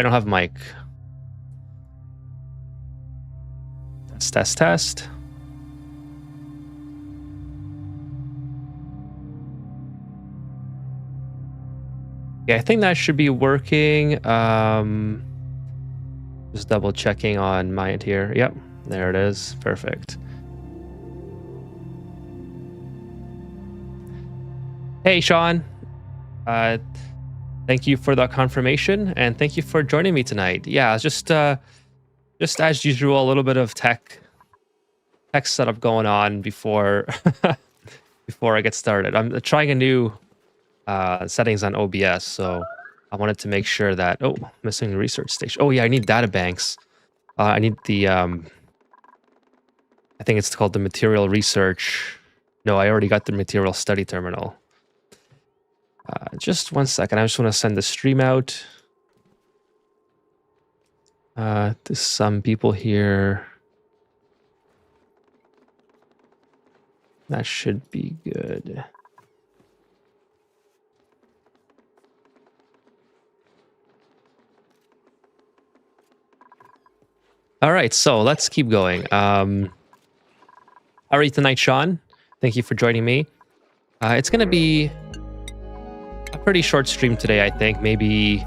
I don't have mic. Test. Yeah, I think that should be working. Just double checking on my end here. Yep, there it is. Perfect. Hey, Sean. Thank you for that confirmation, and thank you for joining me tonight. Yeah, just as usual, a little bit of tech setup going on before before I get started. I'm trying a new settings on OBS, so I wanted to make sure that missing research station. Oh yeah, I need data banks. I need the I think it's called the material research. No, I already got the material study terminal. Just 1 second. I just want to send the stream out to some people here. That should be good. All right, so let's keep going. How are you tonight, Sean? Thank you for joining me. It's going to be a pretty short stream today, I think. Maybe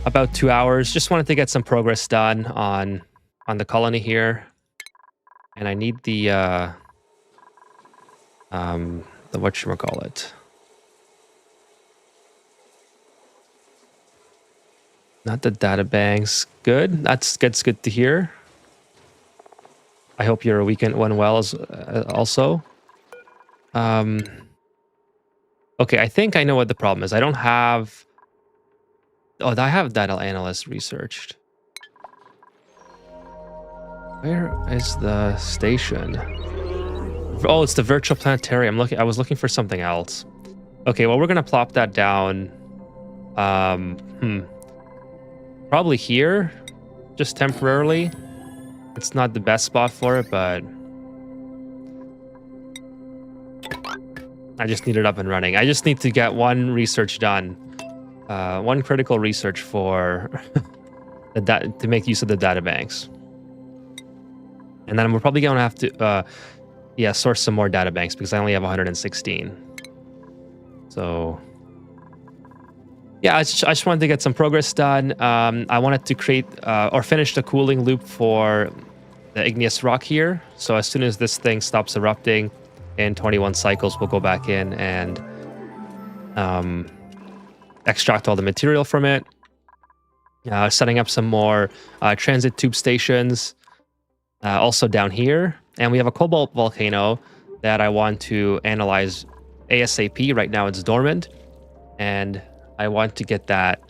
about 2 hours. Just wanted to get some progress done on the colony here. And I need the whatchamacallit. Not the data banks. Good. That's good to hear. I hope your weekend went well as also. Okay, I think I know what the problem is. I don't have... Oh, I have data analyst researched. Where is the station? Oh, it's the virtual planetarium. I was looking for something else. Okay, well, we're gonna plop that down. Probably here, just temporarily. It's not the best spot for it, but I just need it up and running. I just need to get one research done. One critical research for to make use of the data banks. And then we're probably going to have to source some more data banks because I only have 116. So yeah, I just wanted to get some progress done. I wanted to create or finish the cooling loop for the igneous rock here. So as soon as this thing stops erupting in 21 cycles, we'll go back in and extract all the material from it. Setting up some more transit tube stations also down here. And we have a cobalt volcano that I want to analyze ASAP. Right now it's dormant. And I want to get that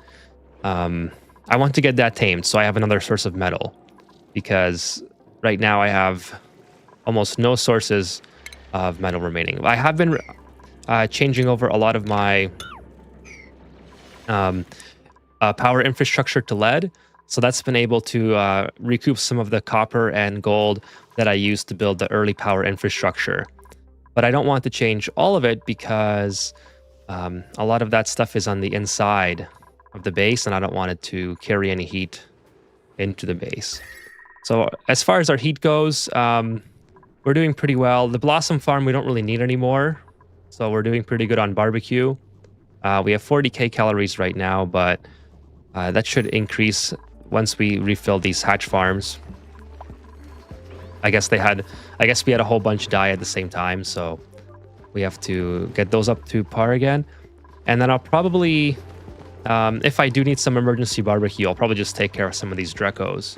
tamed, so I have another source of metal, because right now I have almost no sources of metal remaining. I have been changing over a lot of my power infrastructure to lead, so that's been able to recoup some of the copper and gold that I used to build the early power infrastructure. But I don't want to change all of it because a lot of that stuff is on the inside of the base, and I don't want it to carry any heat into the base. So as far as our heat goes, we're doing pretty well. The Blossom Farm we don't really need anymore, so we're doing pretty good on barbecue. We have 40k calories right now, but that should increase once we refill these hatch farms. I guess we had a whole bunch die at the same time, so we have to get those up to par again. And then I'll probably, if I do need some emergency barbecue, I'll probably just take care of some of these Drecos.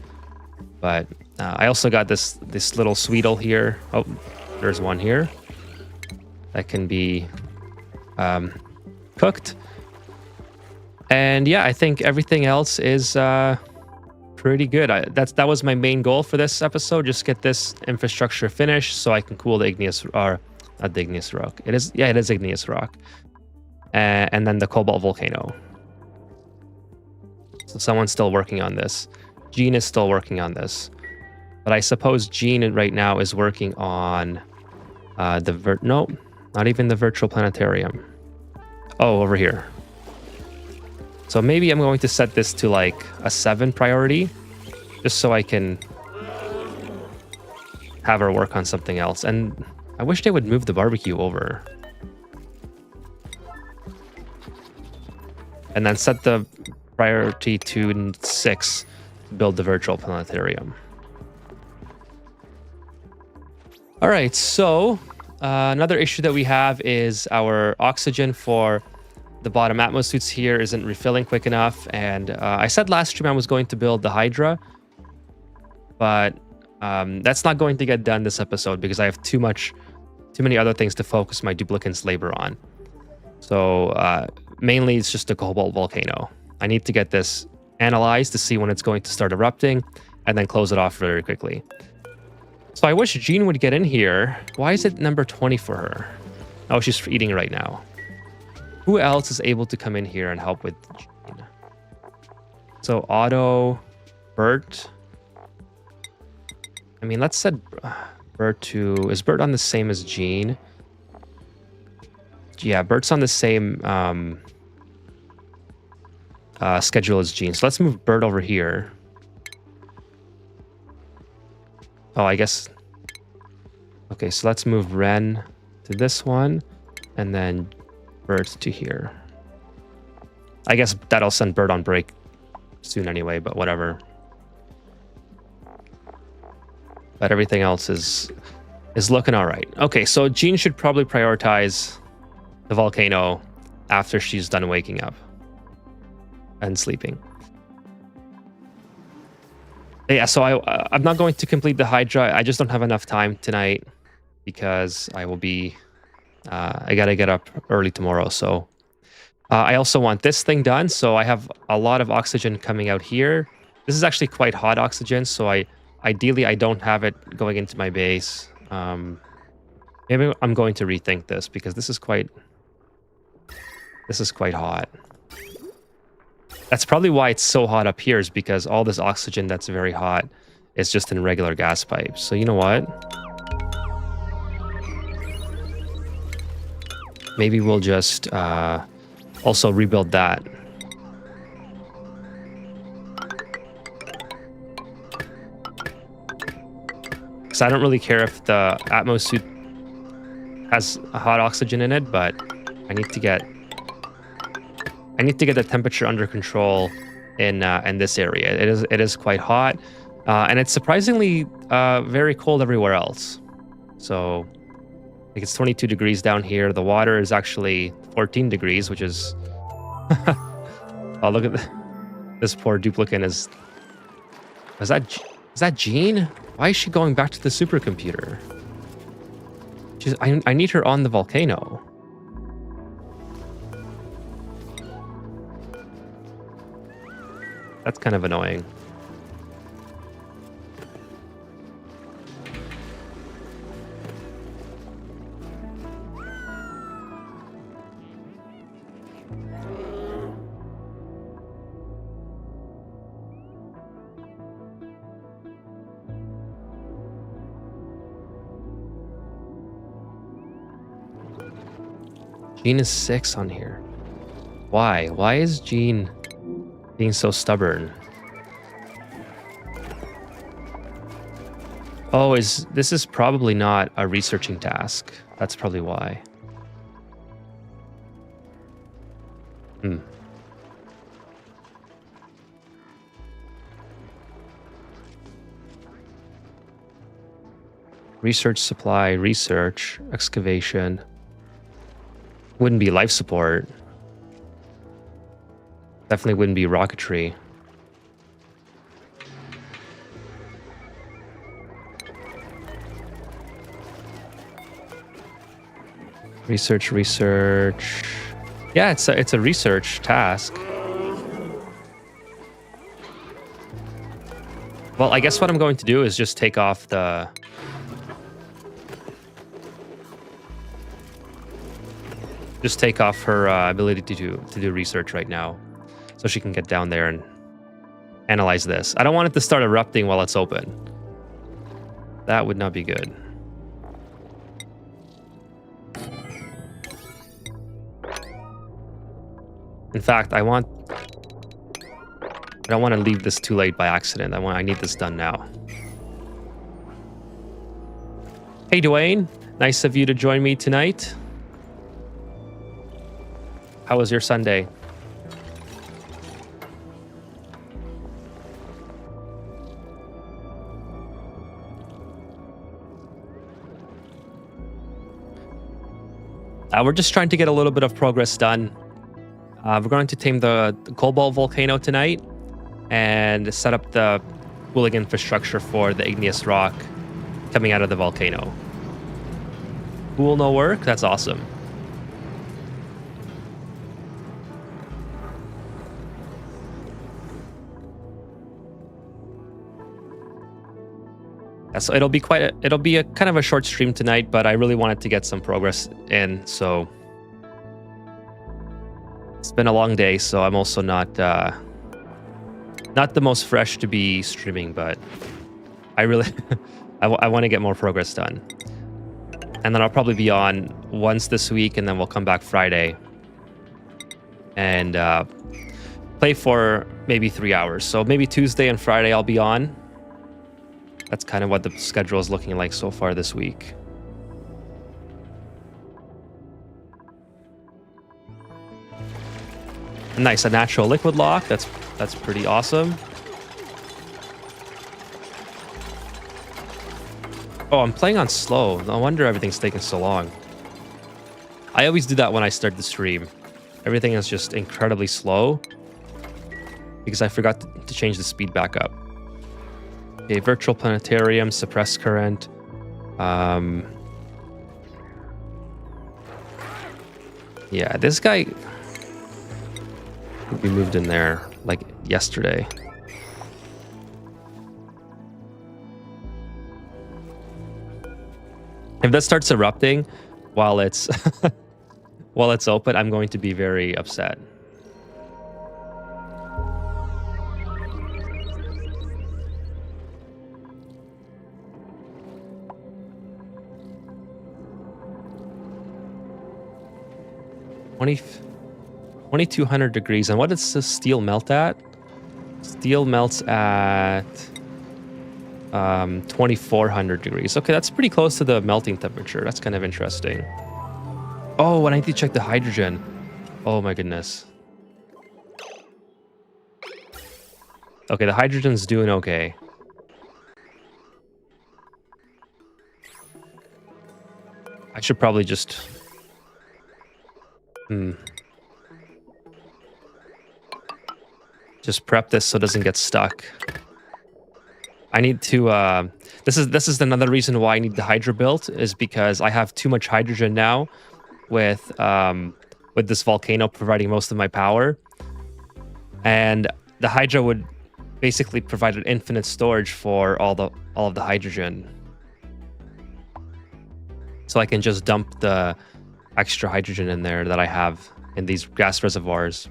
But I also got this little Sweetle here. Oh, there's one here that can be cooked. And yeah, I think everything else is pretty good. That was my main goal for this episode. Just get this infrastructure finished so I can cool the igneous, or not the igneous rock. It is igneous rock. And then the cobalt volcano. So someone's still working on this. Gene is still working on this. But I suppose Gene right now is working on not even the virtual planetarium. Oh, over here. So maybe I'm going to set this to like a 7 priority, just so I can have her work on something else. And I wish they would move the barbecue over. And then set the priority to 6 to build the virtual planetarium. All right, so another issue that we have is our oxygen for the bottom Atmos suits here isn't refilling quick enough. And I said last stream I was going to build the Hydra, but that's not going to get done this episode because I have too many other things to focus my duplicant's labor on. So mainly it's just a cobalt volcano. I need to get this analyzed to see when it's going to start erupting and then close it off very quickly. So I wish Jean would get in here. Why is it number 20 for her? Oh, she's eating right now. Who else is able to come in here and help with Jean? So Otto, Bert. I mean, let's set Bert to... Is Bert on the same as Jean? Yeah, Bert's on the same schedule as Jean. So let's move Bert over here. Oh, I guess... Okay, so let's move Ren to this one, and then Bert to here. I guess that'll send Bert on break soon anyway, but whatever. But everything else is looking all right. Okay, so Jean should probably prioritize the volcano after she's done waking up and sleeping. Yeah, so I'm not going to complete the Hydra. I just don't have enough time tonight because I will be... I gotta get up early tomorrow, so... I also want this thing done, so I have a lot of oxygen coming out here. This is actually quite hot oxygen, so ideally I don't have it going into my base. Maybe I'm going to rethink this because this is quite hot. That's probably why it's so hot up here, is because all this oxygen that's very hot is just in regular gas pipes. So you know what? Maybe we'll just also rebuild that. Because I don't really care if the Atmos suit has a hot oxygen in it, but I need to get the temperature under control in this area. It is quite hot, and it's surprisingly very cold everywhere else. So, like, it's 22 degrees down here. The water is actually 14 degrees, which is... Oh, look at this poor duplicant is... Is that Jean? Why is she going back to the supercomputer? I need her on the volcano. That's kind of annoying. Jean is 6 on here. Why? Why is Jean being so stubborn? Oh, this is probably not a researching task. That's probably why. Research supply, research, excavation. Wouldn't be life support. Definitely wouldn't be rocketry. Research. Yeah, it's a research task. Well, I guess what I'm going to do is just take off the... Just take off her ability to do research right now, so she can get down there and analyze this. I don't want it to start erupting while it's open. That would not be good. In fact, I want I don't want to leave this too late by accident. I need this done now. Hey, Dwayne. Nice of you to join me tonight. How was your Sunday? We're just trying to get a little bit of progress done. We're going to tame the Cobalt Volcano tonight and set up the cooling infrastructure for the igneous rock coming out of the volcano. Cool, no work? That's awesome. So it'll be a kind of a short stream tonight, but I really wanted to get some progress in, so it's been a long day, so I'm also not the most fresh to be streaming, but I really I want to get more progress done. And then I'll probably be on once this week, and then we'll come back Friday and play for maybe 3 hours. So maybe Tuesday and Friday I'll be on. That's kind of what the schedule is looking like so far this week. Nice, a natural liquid lock. That's pretty awesome. Oh, I'm playing on slow. No wonder everything's taking so long. I always do that when I start the stream. Everything is just incredibly slow because I forgot to change the speed back up. Okay, virtual planetarium, suppressed current. Yeah, this guy could be moved in there like yesterday. If that starts erupting while it's while it's open, I'm going to be very upset. $2,200 degrees. And what does the steel melt at? Steel melts at 2,400 degrees. Okay, that's pretty close to the melting temperature. That's kind of interesting. Oh, and I need to check the hydrogen. Oh my goodness. Okay, the hydrogen's doing okay. I should probably just... just prep this so it doesn't get stuck. I need to... This is another reason why I need the Hydra built, is because I have too much hydrogen now with this volcano providing most of my power. And the Hydra would basically provide an infinite storage for all of the hydrogen. So I can just dump the extra hydrogen in there that I have in these gas reservoirs.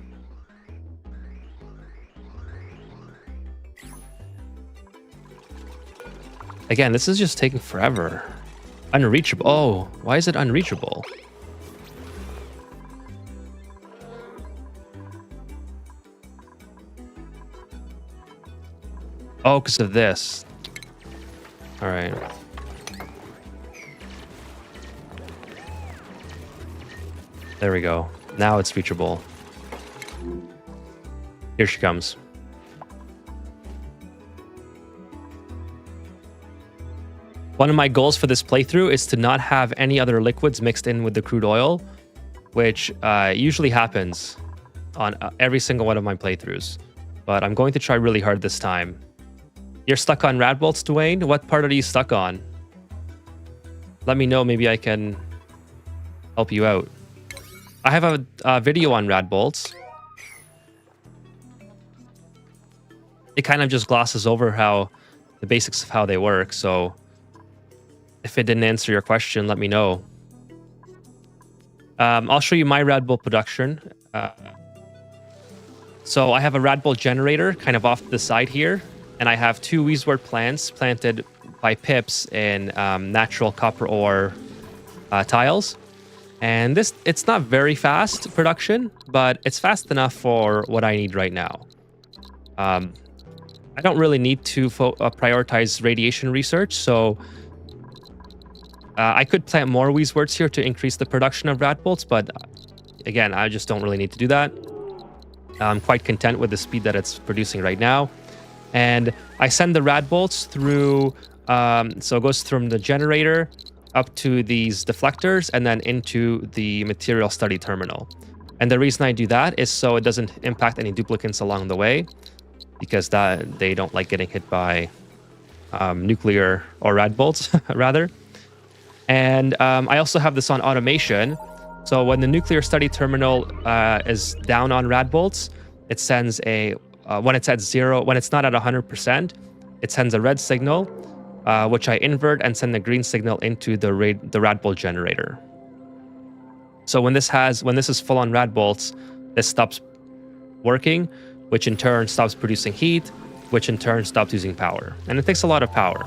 Again, this is just taking forever. Unreachable. Oh, why is it unreachable? Oh, because of this. All right. There we go. Now it's reachable. Here she comes. One of my goals for this playthrough is to not have any other liquids mixed in with the crude oil, which usually happens on every single one of my playthroughs. But I'm going to try really hard this time. You're stuck on rad bolts, Dwayne? What part are you stuck on? Let me know, maybe I can help you out. I have a video on rad bolts. It kind of just glosses over the basics of how they work, so if it didn't answer your question, let me know. I'll show you my rad bolt production. So I have a rad bolt generator kind of off to the side here, and I have 2 Weeswort plants planted by Pips in natural copper ore tiles. And it's not very fast production, but it's fast enough for what I need right now. I don't really need to prioritize radiation research, so I could plant more Wheezeworts here to increase the production of rat bolts, but again, I just don't really need to do that. I'm quite content with the speed that it's producing right now. And I send the rat bolts through, so it goes from the generator up to these deflectors and then into the material study terminal. And the reason I do that is so it doesn't impact any duplicants along the way, because they don't like getting hit by nuclear or rat bolts, rather. And I also have this on automation. So when the nuclear study terminal is down on rad bolts, it sends when it's at 0, when it's not at 100%, it sends a red signal, which I invert and send the green signal into the rad bolt generator. So when this is full on rad bolts, this stops working, which in turn stops producing heat, which in turn stops using power. And it takes a lot of power.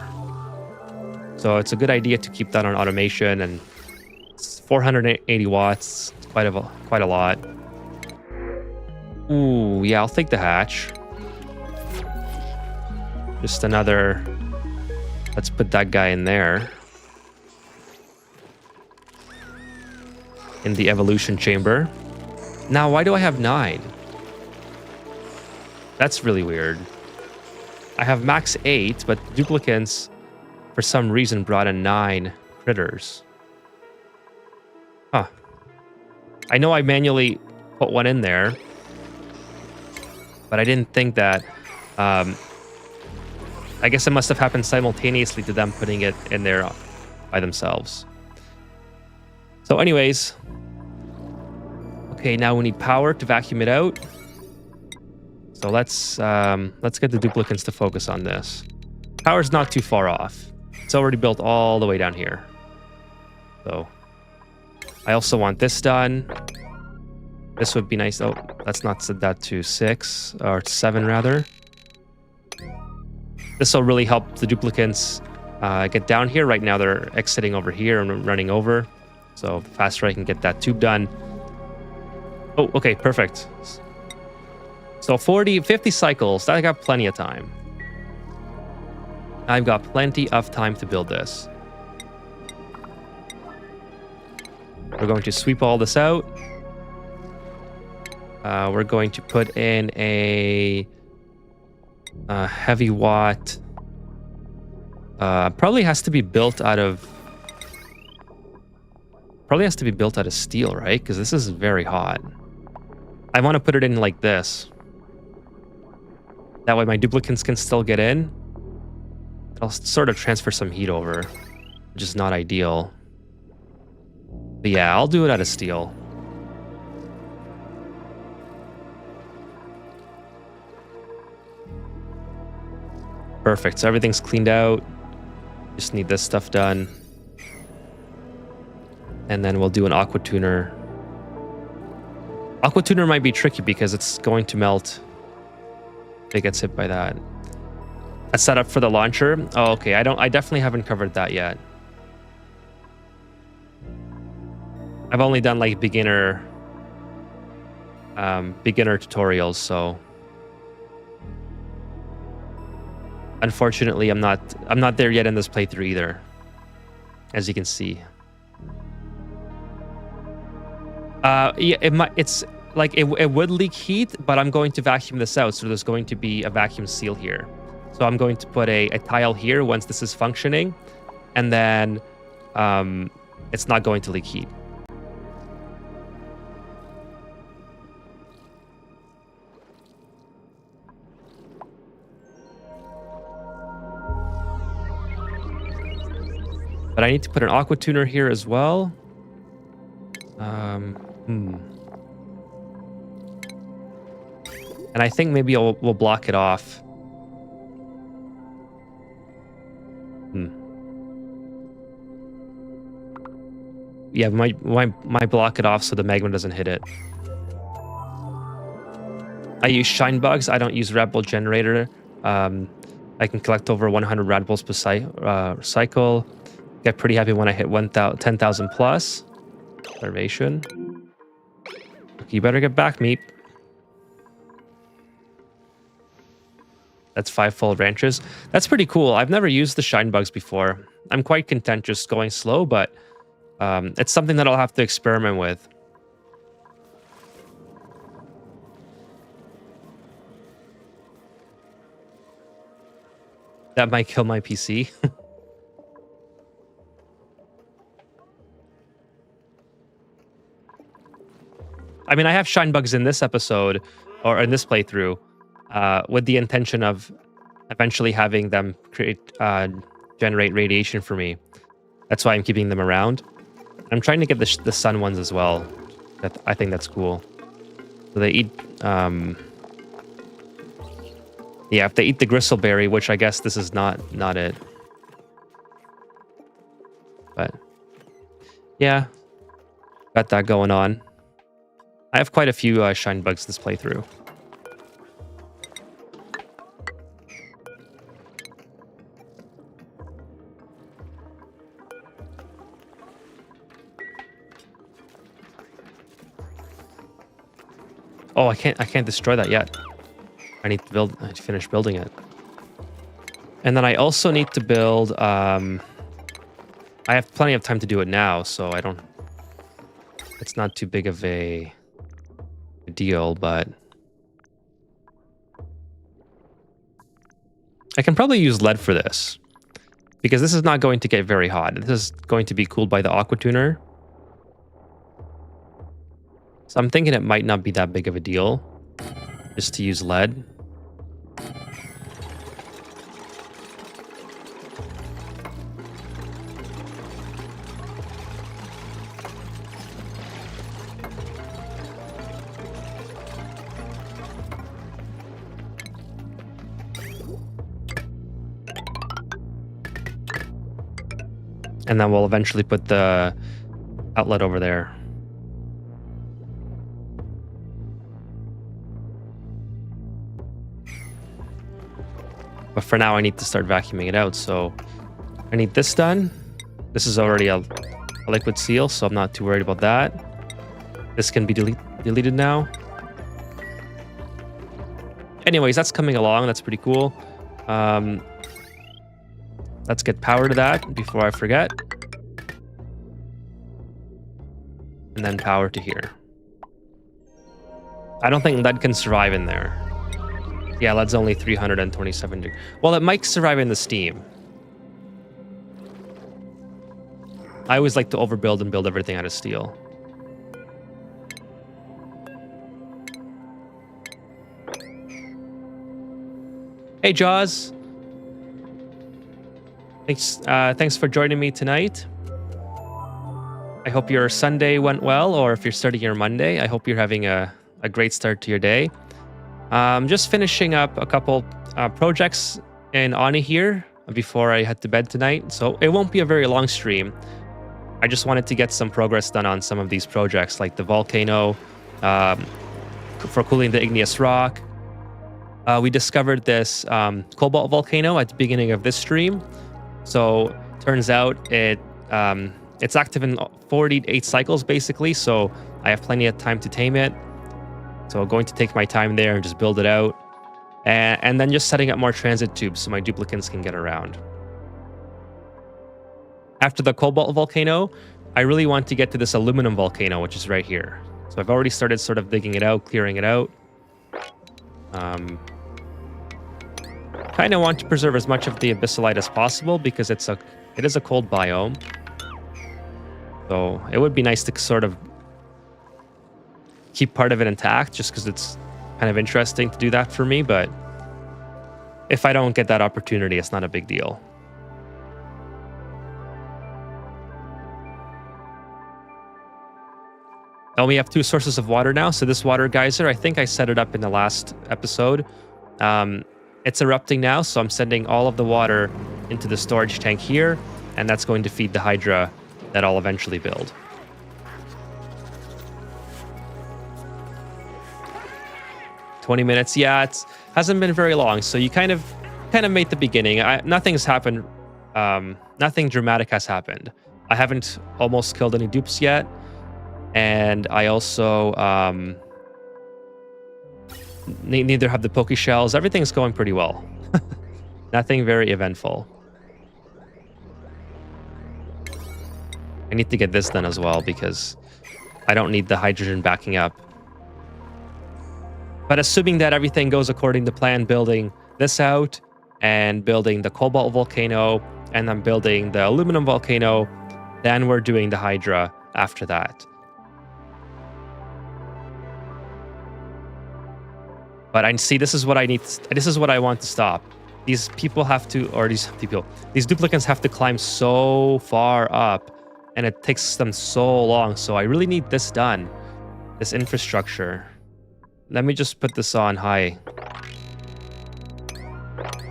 So it's a good idea to keep that on automation, and it's 480 watts, it's quite a lot. Ooh, yeah, I'll take the hatch. Just another, let's put that guy in there. In the evolution chamber. Now, why do I have 9? That's really weird. I have max 8, but duplicants, for some reason, brought in 9 critters. Huh. I know I manually put one in there, but I didn't think that... I guess it must have happened simultaneously to them putting it in there by themselves. So anyways... Okay, now we need power to vacuum it out. So let's get the duplicants to focus on this. Power's not too far off. It's already built all the way down here. So I also want this done. This would be nice. Oh, let's not set that to 6 or 7 rather. This will really help the duplicants get down here. Right now they're exiting over here and running over. So faster I can get that tube done. Oh, okay, perfect. So 50 cycles, I got plenty of time. I've got plenty of time to build this. We're going to sweep all this out. We're going to put in a heavy watt. Probably has to be built out of steel, right? Because this is very hot. I want to put it in like this. That way my duplicants can still get in. I'll sort of transfer some heat over, which is not ideal. But yeah, I'll do it out of steel. Perfect, so everything's cleaned out. Just need this stuff done. And then we'll do an aqua tuner. Aqua tuner might be tricky because it's going to melt if it gets hit by that. A setup for the launcher. Oh, okay. I definitely haven't covered that yet. I've only done like beginner tutorials, so unfortunately I'm not there yet in this playthrough either, as you can see. Yeah, it's like it would leak heat, but I'm going to vacuum this out, so there's going to be a vacuum seal here. So I'm going to put a tile here once this is functioning, and then it's not going to leak heat. But I need to put an aqua tuner here as well. And I think maybe we'll block it off. Yeah, might block it off so the magma doesn't hit it. I use shine bugs. I don't use rat bolt generator. I can collect over 100 rat bolts per cycle. Get pretty happy when I hit 10,000 plus. Starvation. You better get back, Meep. That's 5 full ranches. That's pretty cool. I've never used the shine bugs before. I'm quite content just going slow, but it's something that I'll have to experiment with. That might kill my PC. I mean, I have shine bugs in this episode, or in this playthrough, with the intention of eventually having them generate radiation for me. That's why I'm keeping them around. I'm trying to get the sun ones as well. I think that's cool. So they eat... yeah, if they eat the gristleberry, which I guess this is not it. But yeah, got that going on. I have quite a few shine bugs this playthrough. Oh, I can't destroy that yet. I need to finish building it. And then I also need to build, I have plenty of time to do it now, so it's not too big of a deal, but I can probably use lead for this because this is not going to get very hot. This is going to be cooled by the aqua tuner. So I'm thinking it might not be that big of a deal just to use lead. And then we'll eventually put the outlet over there. But for now, I need to start vacuuming it out. So I need this done. This is already a liquid seal, so I'm not too worried about that. This can be deleted now. Anyways, that's coming along. That's pretty cool. Let's get power to that before I forget. And then power to here. I don't think lead can survive in there. Yeah, lead's only 327 degrees. Well, it might survive in the steam. I always like to overbuild and build everything out of steel. Hey, Jaws. Thanks for joining me tonight. I hope your Sunday went well, or if you're starting your Monday, I hope you're having a great start to your day. Just finishing up a couple projects in Ani here before I head to bed tonight, so it won't be a very long stream. I just wanted to get some progress done on some of these projects, like the Volcano, for cooling the igneous rock. We discovered this cobalt volcano at the beginning of this stream. So turns out it's active in 48 cycles basically, so I have plenty of time to tame it. So I'm going to take my time there and just build it out. And then just setting up more transit tubes so my duplicants can get around. After the cobalt volcano, I really want to get to this aluminum volcano, which is right here. So I've already started sort of digging it out, clearing it out. Kind of want to preserve as much of the abyssalite as possible because it is a cold biome. So it would be nice to sort of keep part of it intact just because it's kind of interesting to do that for me, but if I don't get that opportunity, it's not a big deal. And we have 2 sources of water now. So this water geyser, I think I set it up in the last episode. It's erupting now, so I'm sending all of the water into the storage tank here, and that's going to feed the Hydra that I'll eventually build. "20 minutes, yeah, it hasn't been very long, so you kind of made the beginning. Nothing's happened, nothing dramatic has happened. I haven't almost killed any dupes yet, and I also neither have the poke shells. Everything's going pretty well. Nothing very eventful. I need to get this done as well because I don't need the hydrogen backing up. But assuming that everything goes according to plan, building this out and building the cobalt volcano and then building the aluminum volcano, then we're doing the Hydra after that. But I see this is what I need. This is what I want to stop. These people have to, or these duplicants have to climb so far up and it takes them so long. So I really need this done, this infrastructure. Let me just put this on high.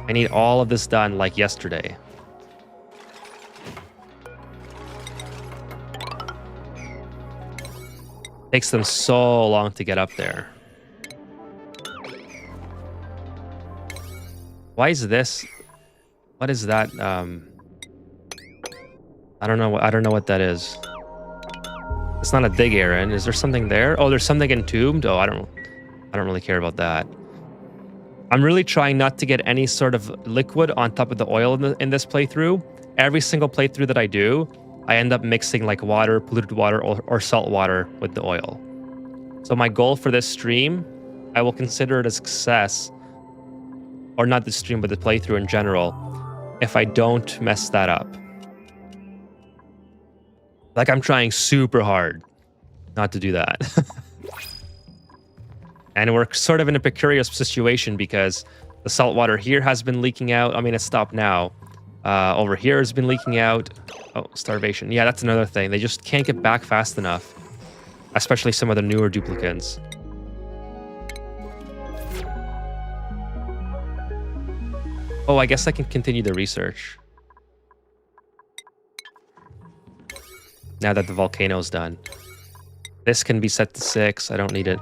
I need all of this done like yesterday. Takes them so long to get up there. Why is this? What is that? I don't know what that is. It's not a dig Aaron. Is there something there? Oh, there's something entombed. Oh, I don't really care about that. I'm really trying not to get any sort of liquid on top of the oil in this playthrough. Every single playthrough that I do, I end up mixing like water, polluted water, or salt water with the oil. So my goal for this stream, I will consider it a success, or not the stream, but the playthrough in general, if I don't mess that up. Like I'm trying super hard not to do that. And we're sort of in a precarious situation because the salt water here has been leaking out. I mean, it's stopped now. Over here has been leaking out. Oh, starvation. Yeah, that's another thing. They just can't get back fast enough. Especially some of the newer duplicants. Oh, I guess I can continue the research. Now that the volcano's done. This can be set to 6. I don't need it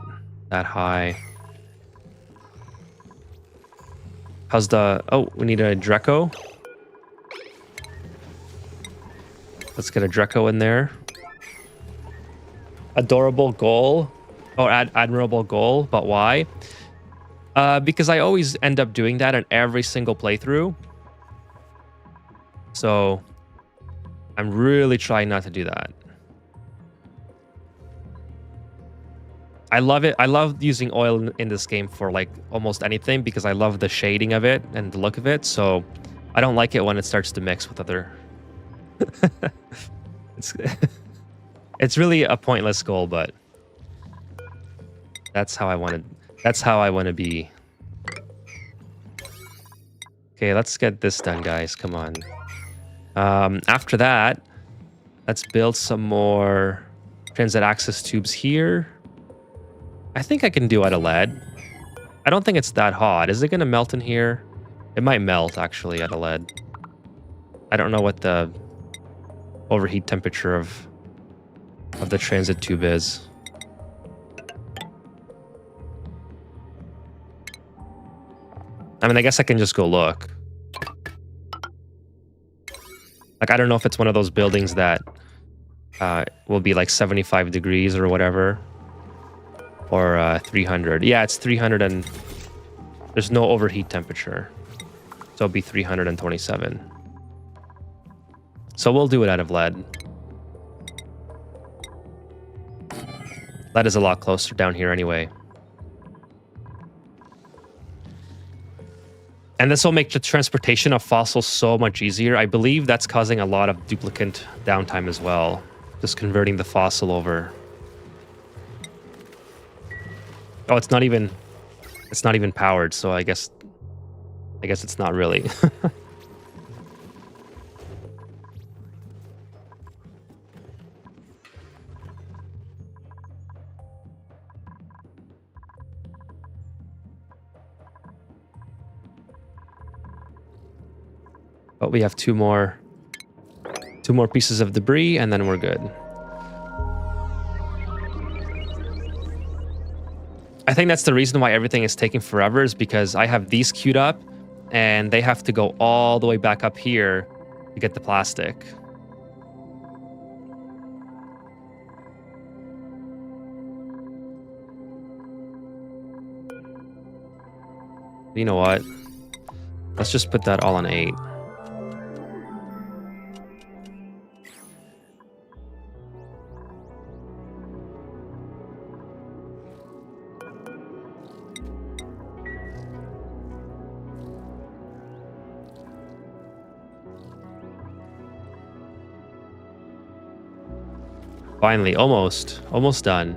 that high. How's the... Oh, we need a Dreco. Let's get a Dreco in there. Adorable goal. Or admirable goal. But why? Because I always end up doing that in every single playthrough. So I'm really trying not to do that. I love it. I love using oil in this game for like almost anything because I love the shading of it and the look of it. So I don't like it when it starts to mix with other. It's really a pointless goal, but that's how I want to. That's how I want to be. Okay, let's get this done, guys. Come on. After that, let's build some more transit access tubes here. I think I can do out of lead. I don't think it's that hot. Is it going to melt in here? It might melt, actually, out of lead. I don't know what the overheat temperature of the transit tube is. I mean, I guess I can just go look. Like, I don't know if it's one of those buildings that will be like 75 degrees or whatever. Or 300. Yeah, it's 300 and there's no overheat temperature. So it'll be 327. So we'll do it out of lead. Lead is a lot closer down here anyway. And this will make the transportation of fossils so much easier. I believe that's causing a lot of duplicant downtime as well. Just converting the fossil over. Oh, it's not even powered, so I guess it's not really. But we have two more pieces of debris and then we're good. I think that's the reason why everything is taking forever is because I have these queued up and they have to go all the way back up here to get the plastic. You know what? Let's just put that all on 8. Finally, almost done.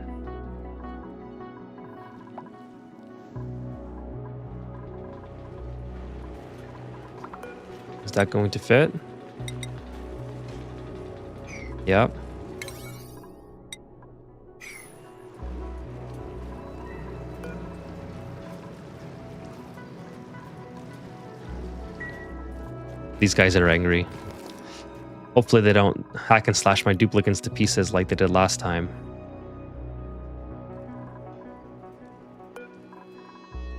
Is that going to fit? Yep. These guys are angry. Hopefully they don't hack and slash my duplicates to pieces like they did last time.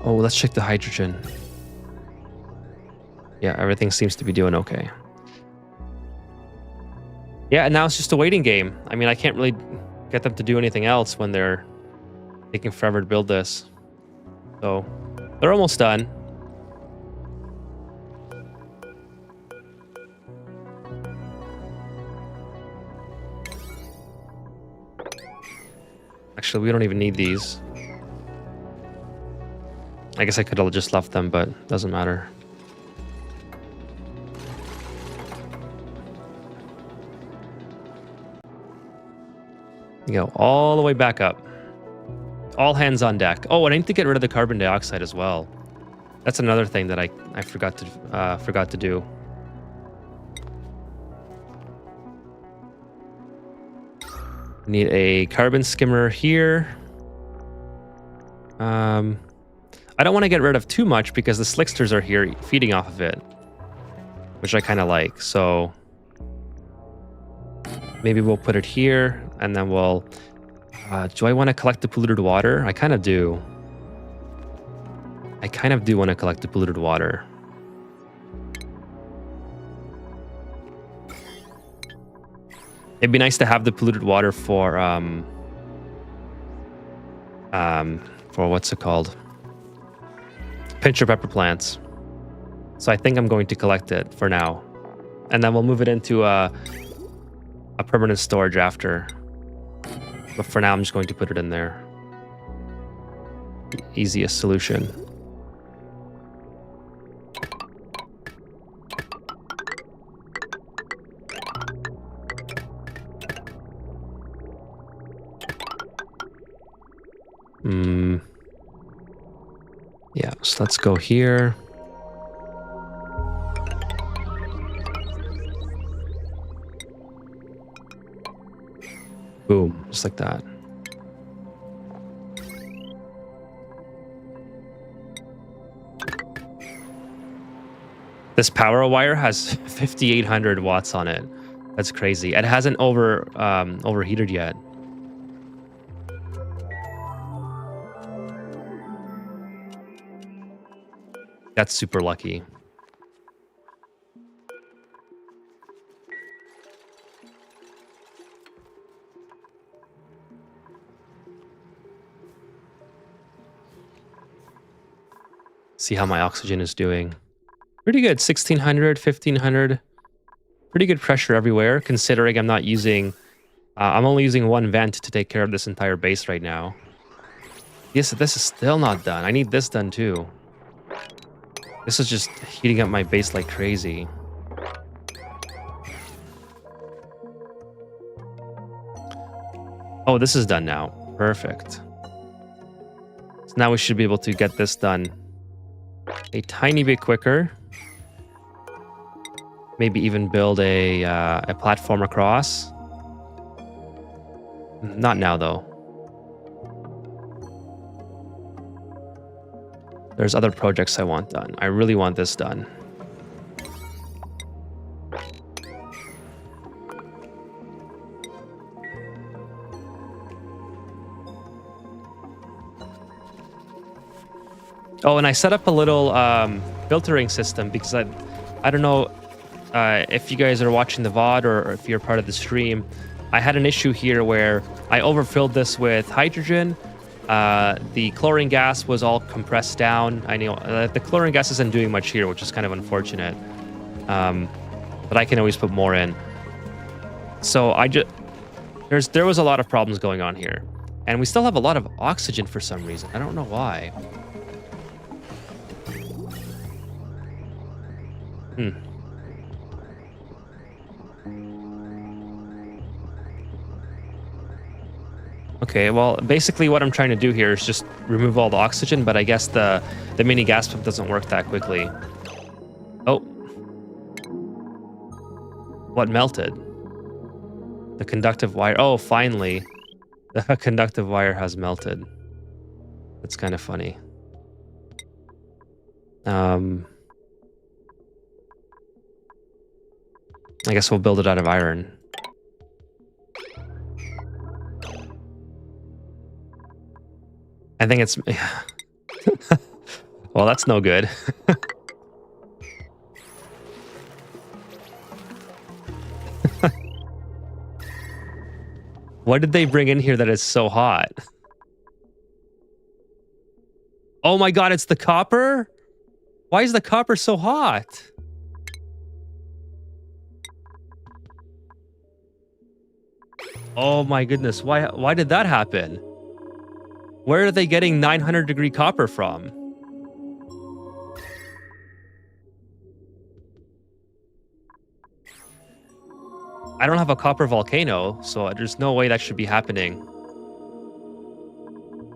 Oh, let's check the hydrogen. Yeah, everything seems to be doing okay. Yeah, and now it's just a waiting game. I mean, I can't really get them to do anything else when they're taking forever to build this. So, they're almost done. Actually, we don't even need these. I guess I could have just left them, but doesn't matter. You go all the way back up. All hands on deck. Oh, and I need to get rid of the carbon dioxide as well. That's another thing that I forgot to do. Need a carbon skimmer here. I don't want to get rid of too much because the slicksters are here feeding off of it, which I kind of like. So maybe we'll put it here, and then we'll... do I want to collect the polluted water? I kind of do. I kind of do want to collect the polluted water. It'd be nice to have the polluted water for what's it called? Pincher pepper plants. So I think I'm going to collect it for now. And then we'll move it into a permanent storage after. But for now, I'm just going to put it in there. The easiest solution. Yeah, so let's go here. Boom, just like that. This power wire has 5,800 watts on it. That's crazy. It hasn't overheated yet. That's super lucky. See how my oxygen is doing. Pretty good, 1,600, 1,500. Pretty good pressure everywhere, considering I'm not using... I'm only using one vent to take care of this entire base right now. Yes, this is still not done. I need this done too. This is just heating up my base like crazy. Oh, this is done now. Perfect. So now we should be able to get this done a tiny bit quicker. Maybe even build a platform across. Not now, though. There's other projects I want done. I really want this done. Oh, and I set up a little filtering system because I don't know if you guys are watching the VOD or if you're part of the stream. I had an issue here where I overfilled this with hydrogen, The chlorine gas was all compressed down. I know the chlorine gas isn't doing much here, which is kind of unfortunate. But I can always put more in. So there was a lot of problems going on here. And we still have a lot of oxygen for some reason. I don't know why. Okay, well, basically what I'm trying to do here is just remove all the oxygen, but I guess the mini gas pump doesn't work that quickly. Oh. What melted? The conductive wire. Oh, finally. The conductive wire has melted. That's kind of funny. I guess we'll build it out of iron. I think it's... Well, that's no good. What did they bring in here that is so hot? Oh my god, it's the copper? Why is the copper so hot? Oh my goodness, why did that happen? Where are they getting 900-degree copper from? I don't have a copper volcano, so there's no way that should be happening.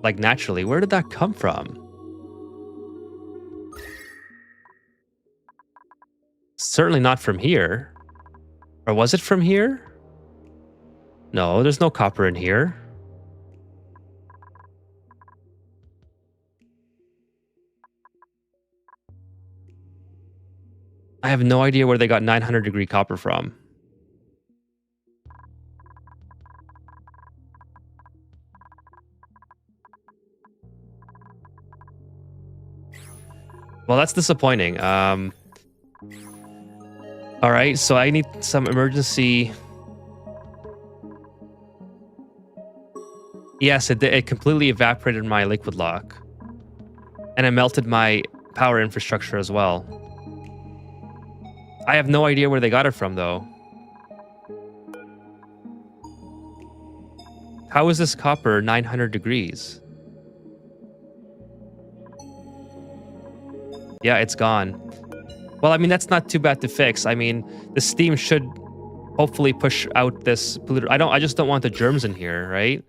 Like, naturally. Where did that come from? Certainly not from here. Or was it from here? No, there's no copper in here. I have no idea where they got 900-degree copper from. Well, that's disappointing. All right, so I need some emergency... Yes, it completely evaporated my liquid lock. And it melted my power infrastructure as well. I have no idea where they got it from, though. How is this copper 900 degrees? Yeah, it's gone. Well, I mean, that's not too bad to fix. I mean, the steam should hopefully push out this polluter. I just don't want the germs in here, right?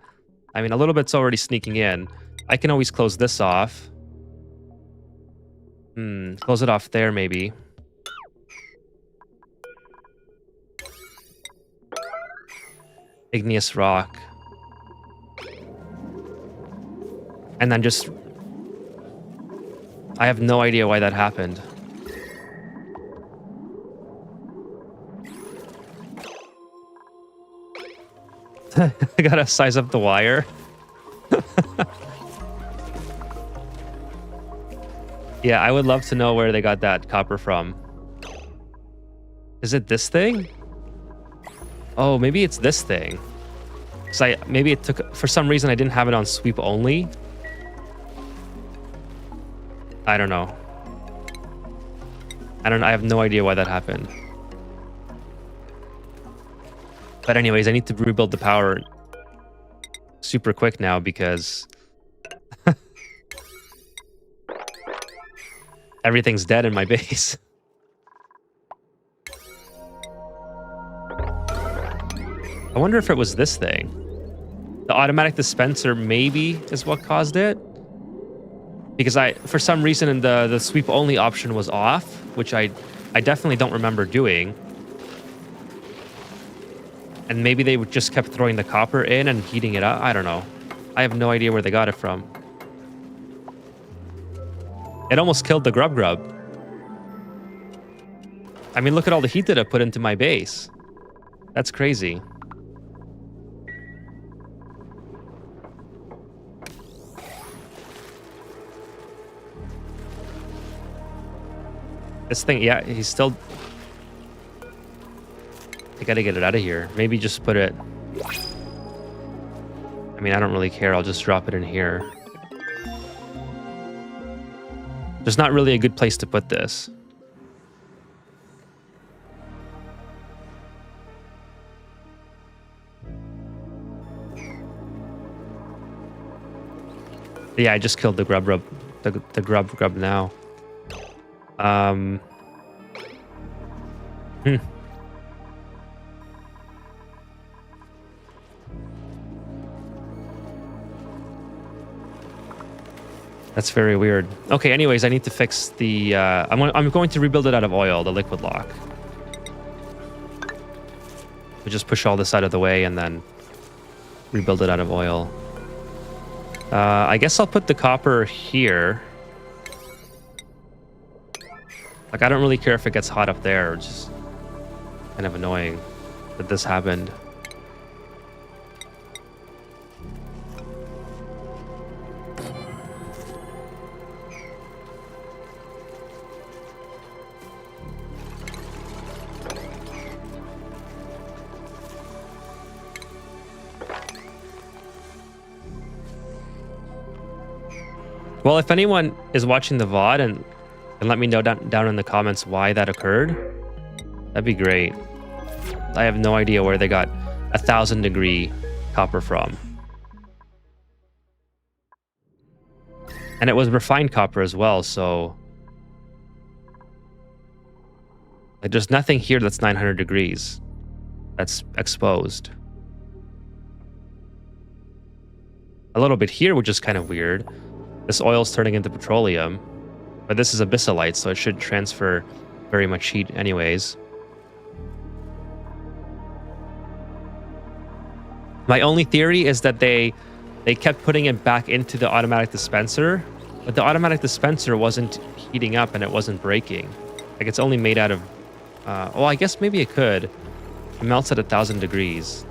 I mean, a little bit's already sneaking in. I can always close this off. Close it off there, maybe. Igneous rock. And then just... I have no idea why that happened. I gotta size up the wire. Yeah, I would love to know where they got that copper from. Is it this thing? Oh, maybe it's this thing. So maybe it took... For some reason, I didn't have it on sweep only. I don't know. I have no idea why that happened. But anyways, I need to rebuild the power super quick now because everything's dead in my base. I wonder if it was this thing. The automatic dispenser maybe is what caused it. Because for some reason, the sweep only option was off, which I definitely don't remember doing. And maybe they just kept throwing the copper in and heating it up. I don't know. I have no idea where they got it from. It almost killed the grub. I mean, look at all the heat that I put into my base. That's crazy. This thing, yeah, he's still... I gotta get it out of here. Maybe just put it... mean, I don't really care. I'll just drop it in here. There's not really a good place to put this. Yeah, I just killed the grub now. That's very weird. Okay, anyways, I need to fix the... I'm going to rebuild it out of oil, the liquid lock. We just push all this out of the way and then rebuild it out of oil. I guess I'll put the copper here. Like, I don't really care if it gets hot up there. It's just kind of annoying that this happened. Well, if anyone is watching the VOD and let me know down in the comments why that occurred, that'd be great. I have no idea where they got 1,000-degree copper from. And it was refined copper as well, so... like, there's nothing here that's 900 degrees. That's exposed. A little bit here, which is kind of weird. This oil's turning into petroleum, but this is abyssalite, so it should transfer very much heat anyways. My only theory is that they kept putting it back into the automatic dispenser, but the automatic dispenser wasn't heating up and it wasn't breaking. Like, it's only made out of... well, I guess maybe it could. It melts at 1,000 degrees.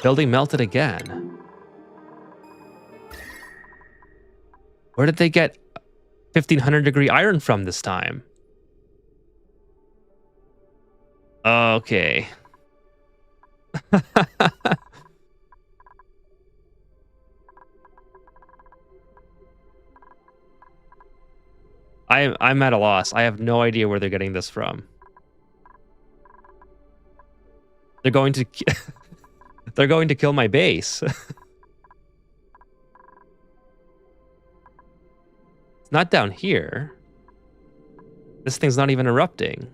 Building melted again. Where did they get 1,500-degree iron from this time? Okay. I'm at a loss. I have no idea where they're getting this from. They're going to... they're going to kill my base. It's not down here. This thing's not even erupting.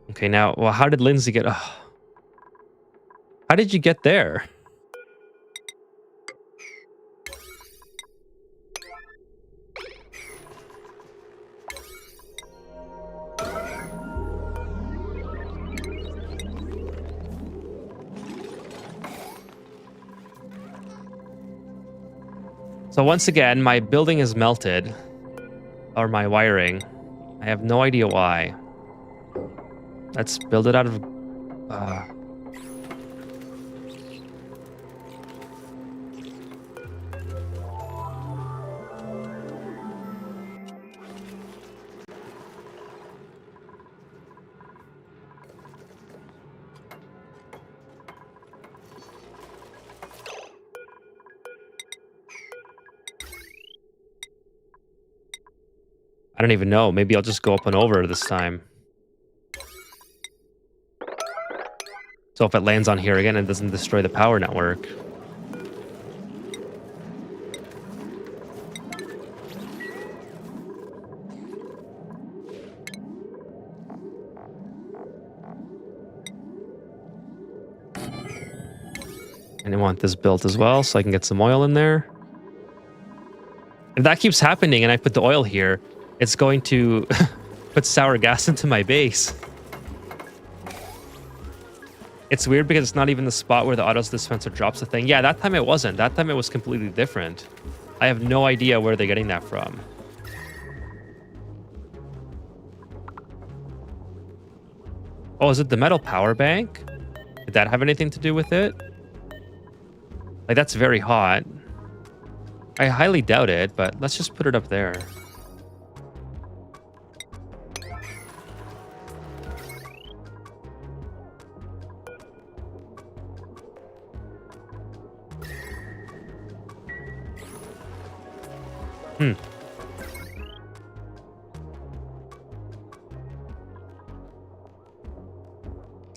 Okay, now, well, how did Lindsay get... Oh. How did you get there? So once again, my building is melted. Or my wiring. I have no idea why. Let's build it out of... I don't even know. Maybe I'll just go up and over this time. So if it lands on here again, it doesn't destroy the power network. And I want this built as well, so I can get some oil in there. If that keeps happening and I put the oil here, it's going to put sour gas into my base. It's weird because it's not even the spot where the auto dispenser drops the thing. Yeah, that time it wasn't. That time it was completely different. I have no idea where they're getting that from. Oh, is it the metal power bank? Did that have anything to do with it? Like, that's very hot. I highly doubt it, but let's just put it up there.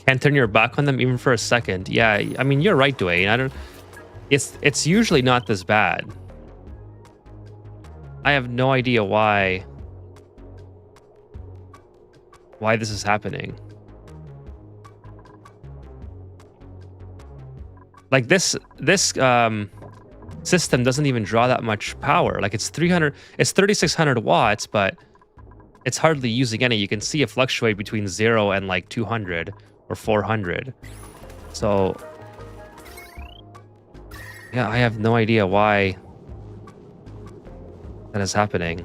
Can't turn your back on them even for a second. Yeah, I mean, you're right, Dwayne. I don't. It's usually not this bad. I have no idea why this is happening. Like this system doesn't even draw that much power. Like it's 3600 watts, but it's hardly using any. You can see it fluctuate between 0 and like 200 or 400. So yeah, I have no idea why that is happening.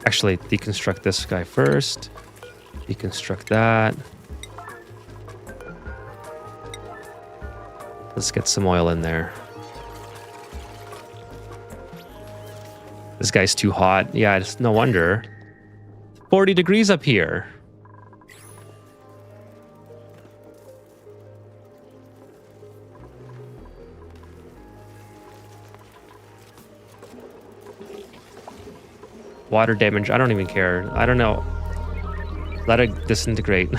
Actually, deconstruct this guy first. Deconstruct that. Let's get some oil in there. This guy's too hot. Yeah, it's no wonder. 40 degrees up here. Water damage, I don't even care. I don't know. Let it disintegrate.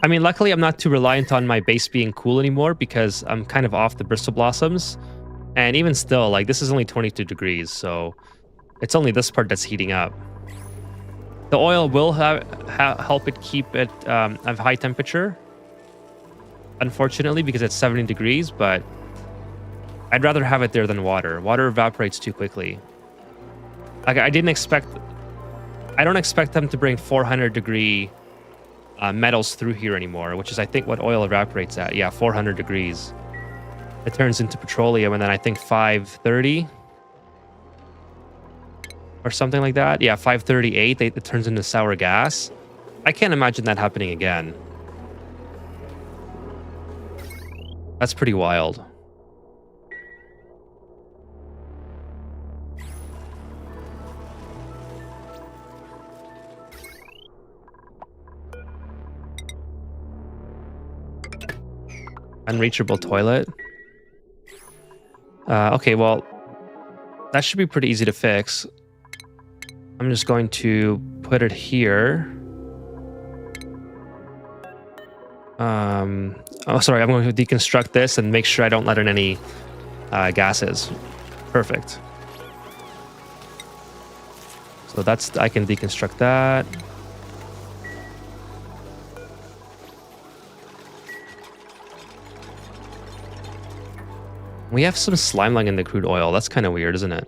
I mean, luckily I'm not too reliant on my base being cool anymore because I'm kind of off the Bristol Blossoms. And even still, like, this is only 22 degrees, so it's only this part that's heating up. The oil will help it keep it at high temperature, unfortunately, because it's 70 degrees, but I'd rather have it there than water. Water evaporates too quickly. Like, I don't expect them to bring 400 degree metals through here anymore, which is, I think, what oil evaporates at. Yeah, 400 degrees. It turns into petroleum, and then I think 530 or something like that. Yeah, 538, it turns into sour gas. I can't imagine that happening again. That's pretty wild. Unreachable toilet. Okay, well, that should be pretty easy to fix. I'm just going to put it here. Oh, sorry, I'm going to deconstruct this and make sure I don't let in any gases. Perfect. So I can deconstruct that. We have some slime lung in the crude oil. That's kind of weird, isn't it?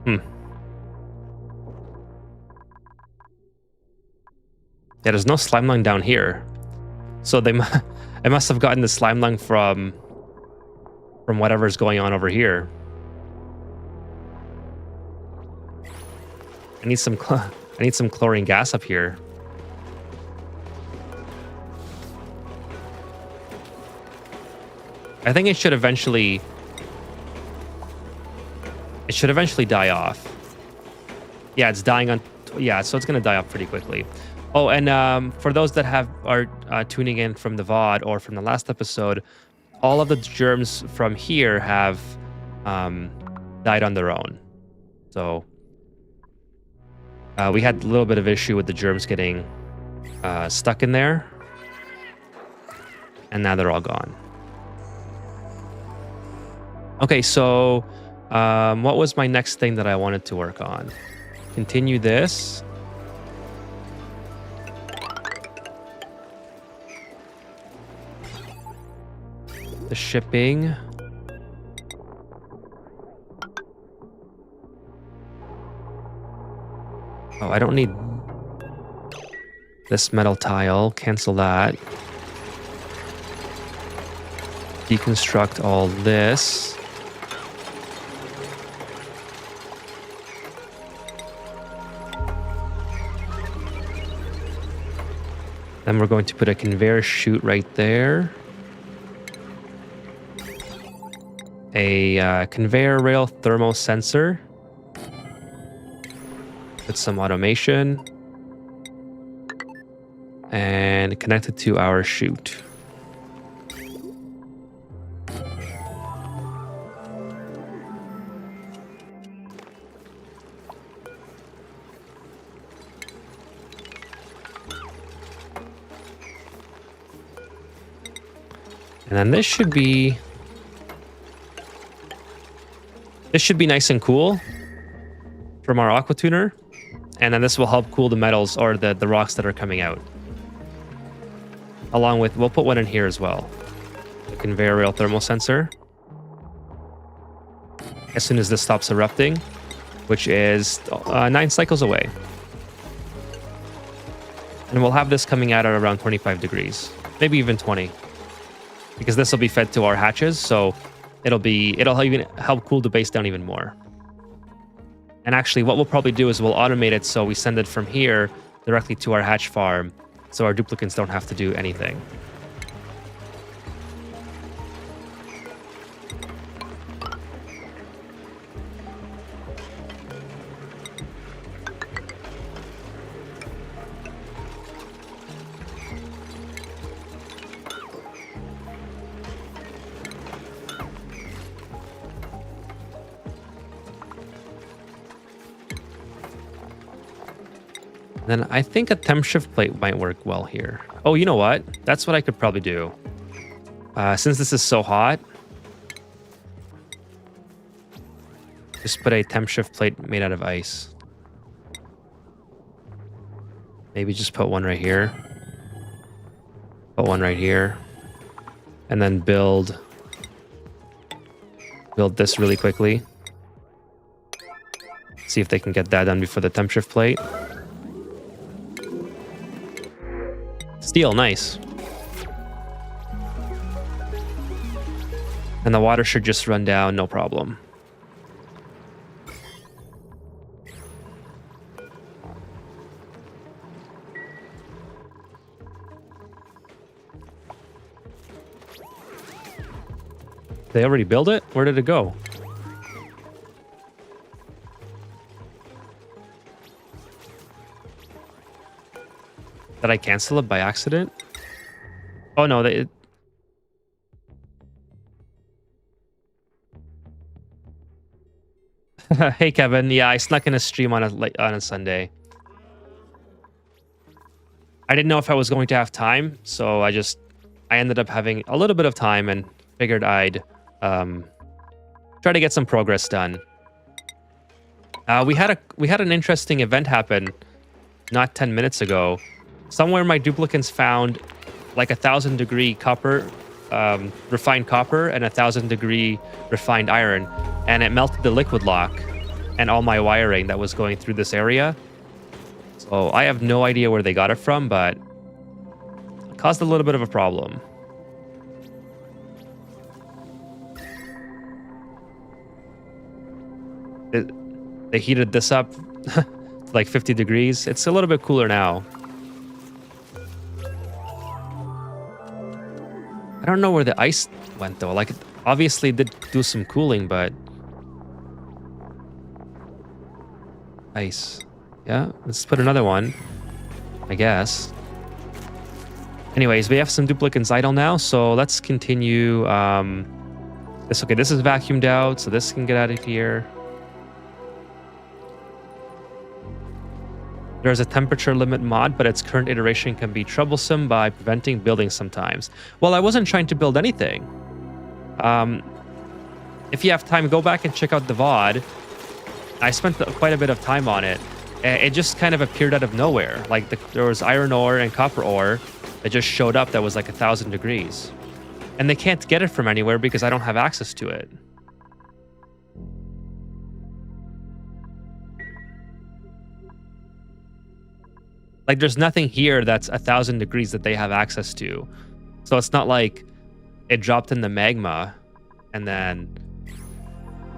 Yeah, there's no slime lung down here. So I must have gotten the slime lung from whatever's going on over here. I need some chlorine gas up here. I think it should eventually die off. Yeah, it's dying on yeah, so it's going to die off pretty quickly. Oh, and for those that are tuning in from the VOD or from the last episode, all of the germs from here have died on their own. So we had a little bit of issue with the germs getting stuck in there, and now they're all gone. Okay, so what was my next thing that I wanted to work on? Continue this. The shipping. Oh, I don't need this metal tile. Cancel that. Deconstruct all this. Then we're going to put a conveyor chute right there. A conveyor rail thermal sensor. Put some automation. And connect it to our chute. And then this should be nice and cool from our aqua tuner. And then this will help cool the metals or the rocks that are coming out. Along with, we'll put one in here as well. The conveyor rail thermal sensor. As soon as this stops erupting, which is 9 cycles away. And we'll have this coming out at around 25 degrees, maybe even 20. Because this will be fed to our hatches, so it'll even help cool the base down even more. And actually, what we'll probably do is we'll automate it so we send it from here directly to our hatch farm, so our duplicants don't have to do anything. Then I think a temp shift plate might work well here. Oh, you know what? That's what I could probably do. Since this is so hot, just put a temp shift plate made out of ice. Maybe just put one right here. Put one right here. And then build this really quickly. See if they can get that done before the temp shift plate. Steel, nice. And the water should just run down, no problem. They already built it? Where did it go? Did I cancel it by accident? Oh no, Hey Kevin, yeah, I snuck in a stream on a Sunday. I didn't know if I was going to have time, so I ended up having a little bit of time and figured I'd try to get some progress done. We had an interesting event happen not 10 minutes ago. Somewhere my duplicants found like 1,000-degree copper, refined copper, and 1,000-degree refined iron, and it melted the liquid lock and all my wiring that was going through this area. So I have no idea where they got it from, but it caused a little bit of a problem. They heated this up to like 50 degrees. It's a little bit cooler now. I don't know where the ice went though. Like, it obviously did do some cooling, but ice. Yeah, let's put another one, I guess. Anyways, we have some duplicants idle now, so let's continue. This is vacuumed out, so this can get out of here. There's a temperature limit mod, but its current iteration can be troublesome by preventing building sometimes. Well, I wasn't trying to build anything. If you have time, go back and check out the VOD. I spent quite a bit of time on it. It just kind of appeared out of nowhere. Like there was iron ore and copper ore that just showed up that was like 1,000 degrees. And they can't get it from anywhere because I don't have access to it. Like there's nothing here that's 1,000 degrees that they have access to. So it's not like it dropped in the magma and then...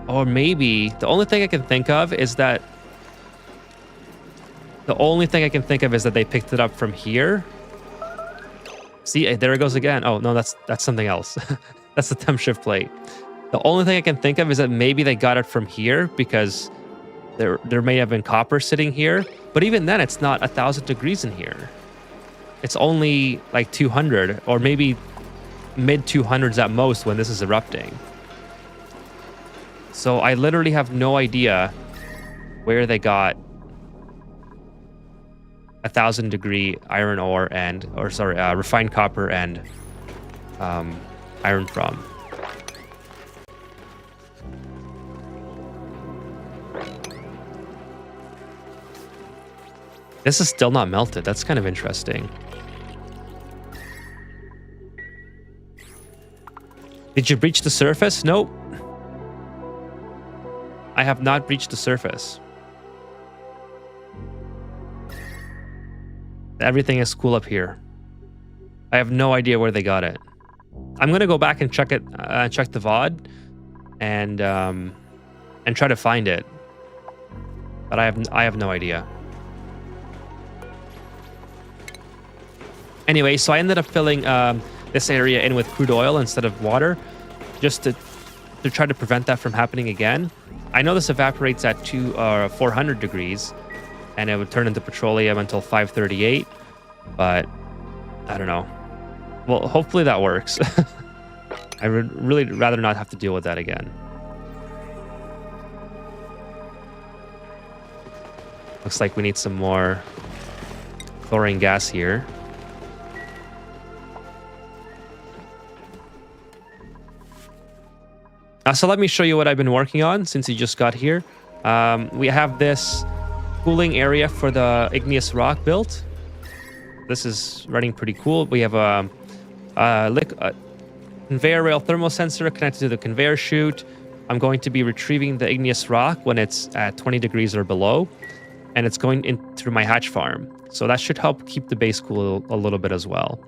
Or maybe the only thing I can think of is that... they picked it up from here. See, there it goes again. Oh, no, that's something else. That's the temp shift plate. The only thing I can think of is that maybe they got it from here because there may have been copper sitting here. But even then, it's not 1,000 degrees in here. It's only like 200 or maybe mid 200s at most when this is erupting. So I literally have no idea where they got 1,000 degree iron ore refined copper and iron from. This is still not melted. That's kind of interesting. Did you breach the surface? Nope. I have not breached the surface. Everything is cool up here. I have no idea where they got it. I'm gonna go back and check it, check the VOD, and try to find it. But I have no idea. Anyway, so I ended up filling this area in with crude oil instead of water, just to try to prevent that from happening again. I know this evaporates at 400 degrees, and it would turn into petroleum until 538, but I don't know. Well, hopefully that works. I would really rather not have to deal with that again. Looks like we need some more chlorine gas here. So let me show you what I've been working on since you just got here. We have this cooling area for the igneous rock built. This is running pretty cool. We have a conveyor rail thermal sensor connected to the conveyor chute. I'm going to be retrieving the igneous rock when it's at 20 degrees or below, and it's going in through my hatch farm. So that should help keep the base cool a little bit as well.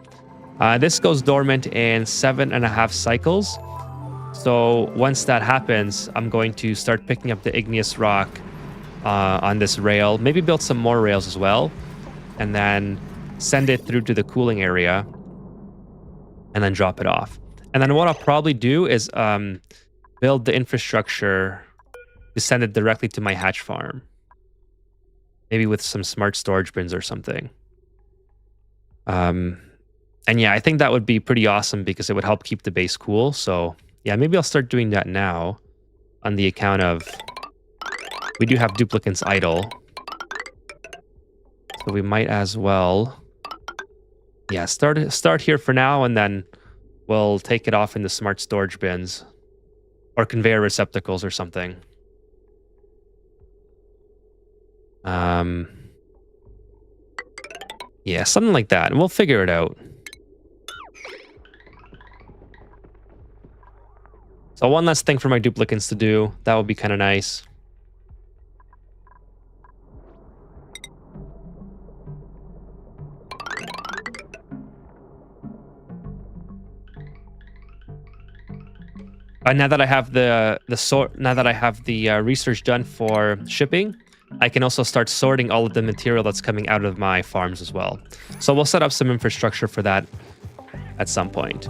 This goes dormant in 7.5 cycles. So once that happens, I'm going to start picking up the igneous rock on this rail, maybe build some more rails as well, and then send it through to the cooling area and then drop it off. And then what I'll probably do is build the infrastructure to send it directly to my hatch farm, maybe with some smart storage bins or something. And yeah, I think that would be pretty awesome because it would help keep the base cool. So yeah, maybe I'll start doing that now on the account of we do have duplicants idle. So we might as well, yeah, start here for now, and then we'll take it off in the smart storage bins or conveyor receptacles or something. Yeah, something like that, and we'll figure it out. So one last thing for my duplicants to do. That would be kind of nice. Now that I have the research done for shipping, I can also start sorting all of the material that's coming out of my farms as well. So we'll set up some infrastructure for that at some point.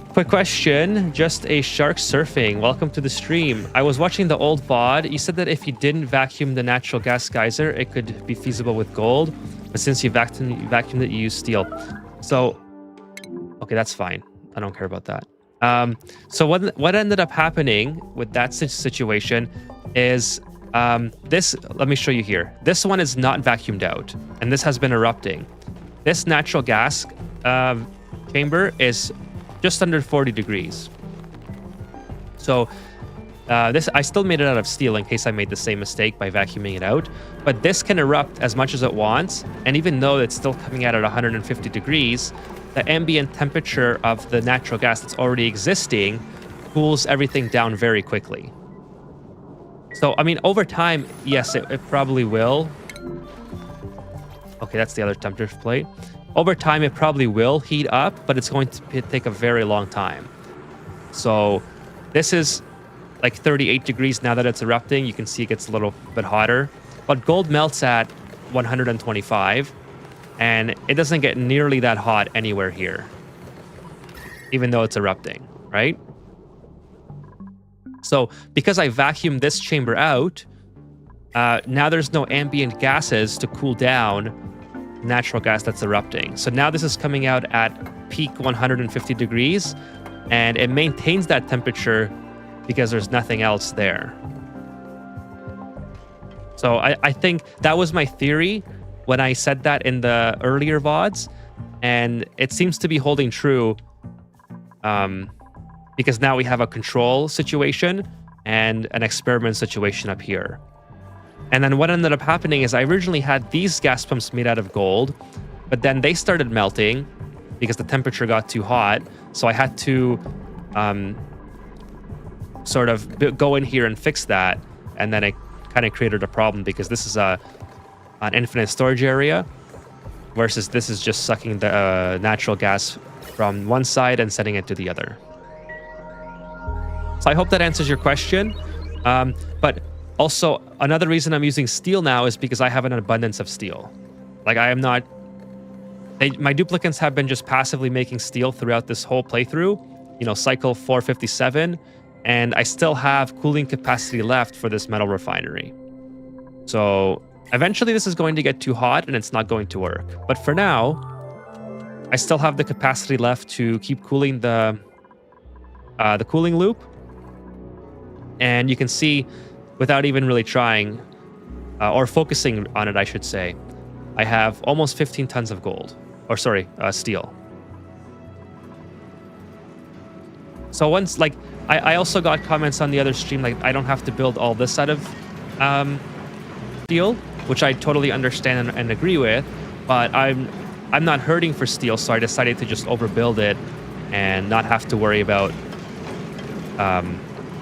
Quick question, just a shark surfing. Welcome to the stream. I was watching the old VOD. You said that if you didn't vacuum the natural gas geyser, it could be feasible with gold. But since you vacuumed it, you use steel. So, okay, that's fine. I don't care about that. So what ended up happening with that situation is this. Let me show you here. This one is not vacuumed out, and this has been erupting. This natural gas chamber is just under 40 degrees. So this, I still made it out of steel in case I made the same mistake by vacuuming it out. But this can erupt as much as it wants. And even though it's still coming out at 150 degrees, the ambient temperature of the natural gas that's already existing cools everything down very quickly. So, I mean, over time, yes, it probably will. Okay, that's the other temperature plate. Over time, it probably will heat up, but it's going to take a very long time. So this is like 38 degrees now that it's erupting. You can see it gets a little bit hotter. But gold melts at 125, and it doesn't get nearly that hot anywhere here, even though it's erupting, right? So because I vacuumed this chamber out, now there's no ambient gases to cool down natural gas that's erupting. So now this is coming out at peak 150 degrees, and it maintains that temperature because there's nothing else there. So I think that was my theory when I said that in the earlier VODs, and it seems to be holding true because now we have a control situation and an experiment situation up here. And then what ended up happening is I originally had these gas pumps made out of gold, but then they started melting because the temperature got too hot. So I had to sort of go in here and fix that. And then it kind of created a problem because this is an infinite storage area versus this is just sucking the natural gas from one side and sending it to the other. So I hope that answers your question. But also, another reason I'm using steel now is because I have an abundance of steel. Like, I am not... my duplicants have been just passively making steel throughout this whole playthrough, you know, cycle 457, and I still have cooling capacity left for this metal refinery. So, eventually this is going to get too hot and it's not going to work. But for now, I still have the capacity left to keep cooling the cooling loop. And you can see, without even really trying, or focusing on it, I should say, I have almost 15 tons of gold. Or sorry, steel. So once, like, I also got comments on the other stream, like, I don't have to build all this out of steel, which I totally understand and agree with, but I'm not hurting for steel, so I decided to just overbuild it and not have to worry about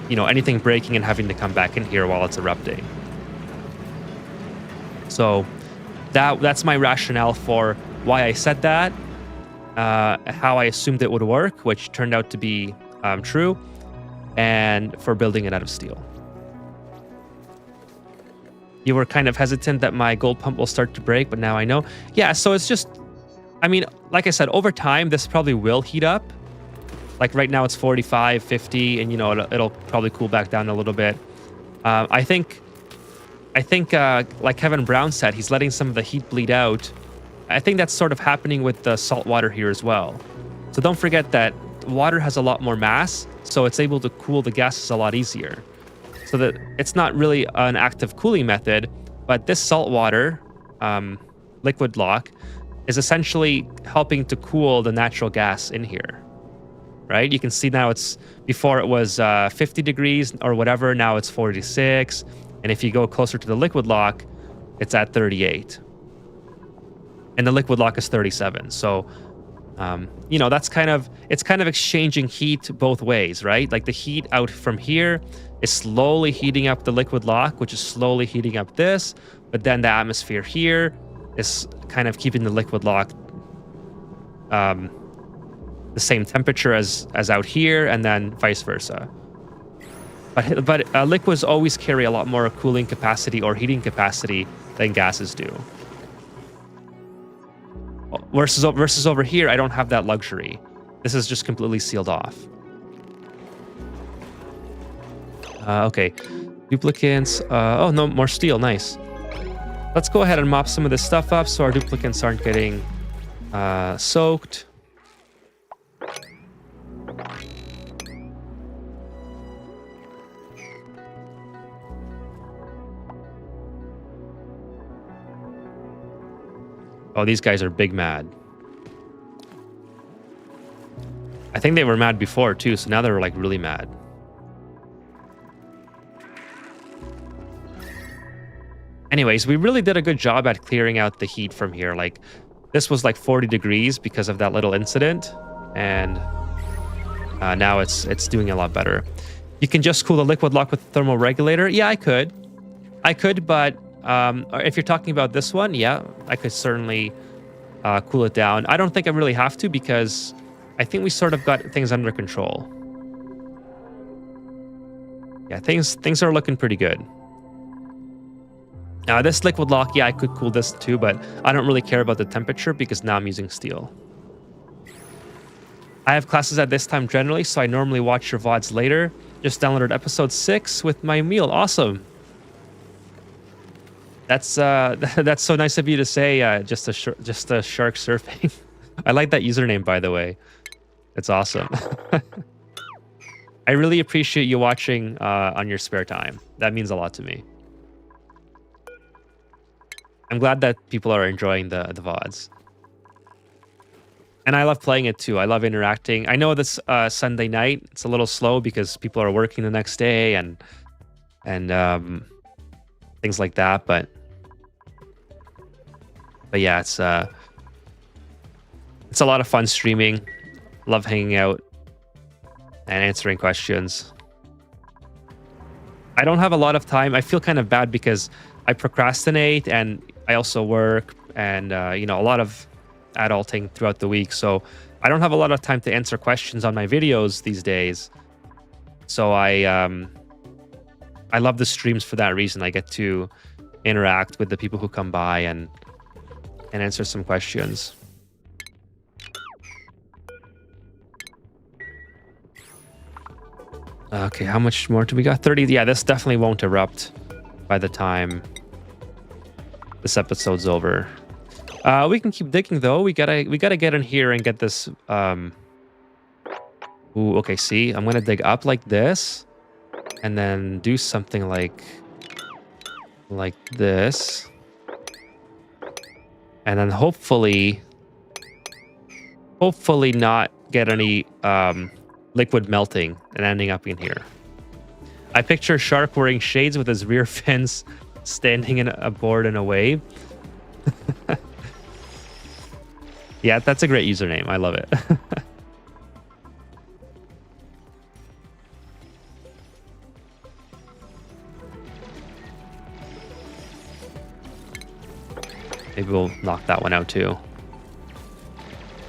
you know, anything breaking and having to come back in here while it's erupting. So that's my rationale for why I said that, how I assumed it would work, which turned out to be true, and for building it out of steel. You were kind of hesitant that my gold pump will start to break, but now I know. Yeah, so it's just, I mean, like I said, over time, this probably will heat up. Like right now it's 45, 50, and you know, it'll probably cool back down a little bit. I think like Kevin Brown said, he's letting some of the heat bleed out. I think that's sort of happening with the salt water here as well. So don't forget that water has a lot more mass, so it's able to cool the gases a lot easier. So that it's not really an active cooling method, but this salt water, liquid lock, is essentially helping to cool the natural gas in here. Right? You can see now it's, before it was 50 degrees or whatever, now it's 46. And if you go closer to the liquid lock, it's at 38. And the liquid lock is 37. So, you know, that's kind of, it's kind of exchanging heat both ways, right? Like the heat out from here is slowly heating up the liquid lock, which is slowly heating up this. But then the atmosphere here is kind of keeping the liquid lock the same temperature as out here, and then vice versa. But liquids always carry a lot more cooling capacity or heating capacity than gases do. Versus over here, I don't have that luxury. This is just completely sealed off. Okay. Duplicants. Oh, no, more steel. Nice. Let's go ahead and mop some of this stuff up so our duplicants aren't getting soaked. Oh, these guys are big mad. I think they were mad before too, so now they're like really mad. Anyways, we really did a good job at clearing out the heat from here. Like, this was like 40 degrees because of that little incident, and now it's doing a lot better. You can just cool the liquid lock with the thermal regulator. Yeah, I could, but if you're talking about this one, yeah, I could certainly cool it down. I don't think I really have to because I think we sort of got things under control. Yeah, things are looking pretty good. Now, this liquid lock, yeah, I could cool this too, but I don't really care about the temperature because now I'm using steel. I have classes at this time generally, so I normally watch your VODs later. Just downloaded episode 6 with my meal. Awesome. That's that's so nice of you to say. Just a shark surfing. I like that username, by the way. It's awesome. I really appreciate you watching on your spare time. That means a lot to me. I'm glad that people are enjoying the VODs. And I love playing it too. I love interacting. I know this Sunday night, it's a little slow because people are working the next day and things like that. But yeah, it's a lot of fun streaming. Love hanging out and answering questions. I don't have a lot of time. I feel kind of bad because I procrastinate and I also work and you know, a lot of adulting throughout the week. So I don't have a lot of time to answer questions on my videos these days. So I love the streams for that reason. I get to interact with the people who come by and answer some questions. Okay, how much more do we got? 30. Yeah, this definitely won't erupt by the time this episode's over. We can keep digging though. We gotta get in here and get this. Ooh, okay. See, I'm gonna dig up like this, and then do something like this, and then hopefully not get any liquid melting and ending up in here. I picture a shark wearing shades with his rear fins standing aboard in a wave. Yeah, that's a great username. I love it. Maybe we'll knock that one out too.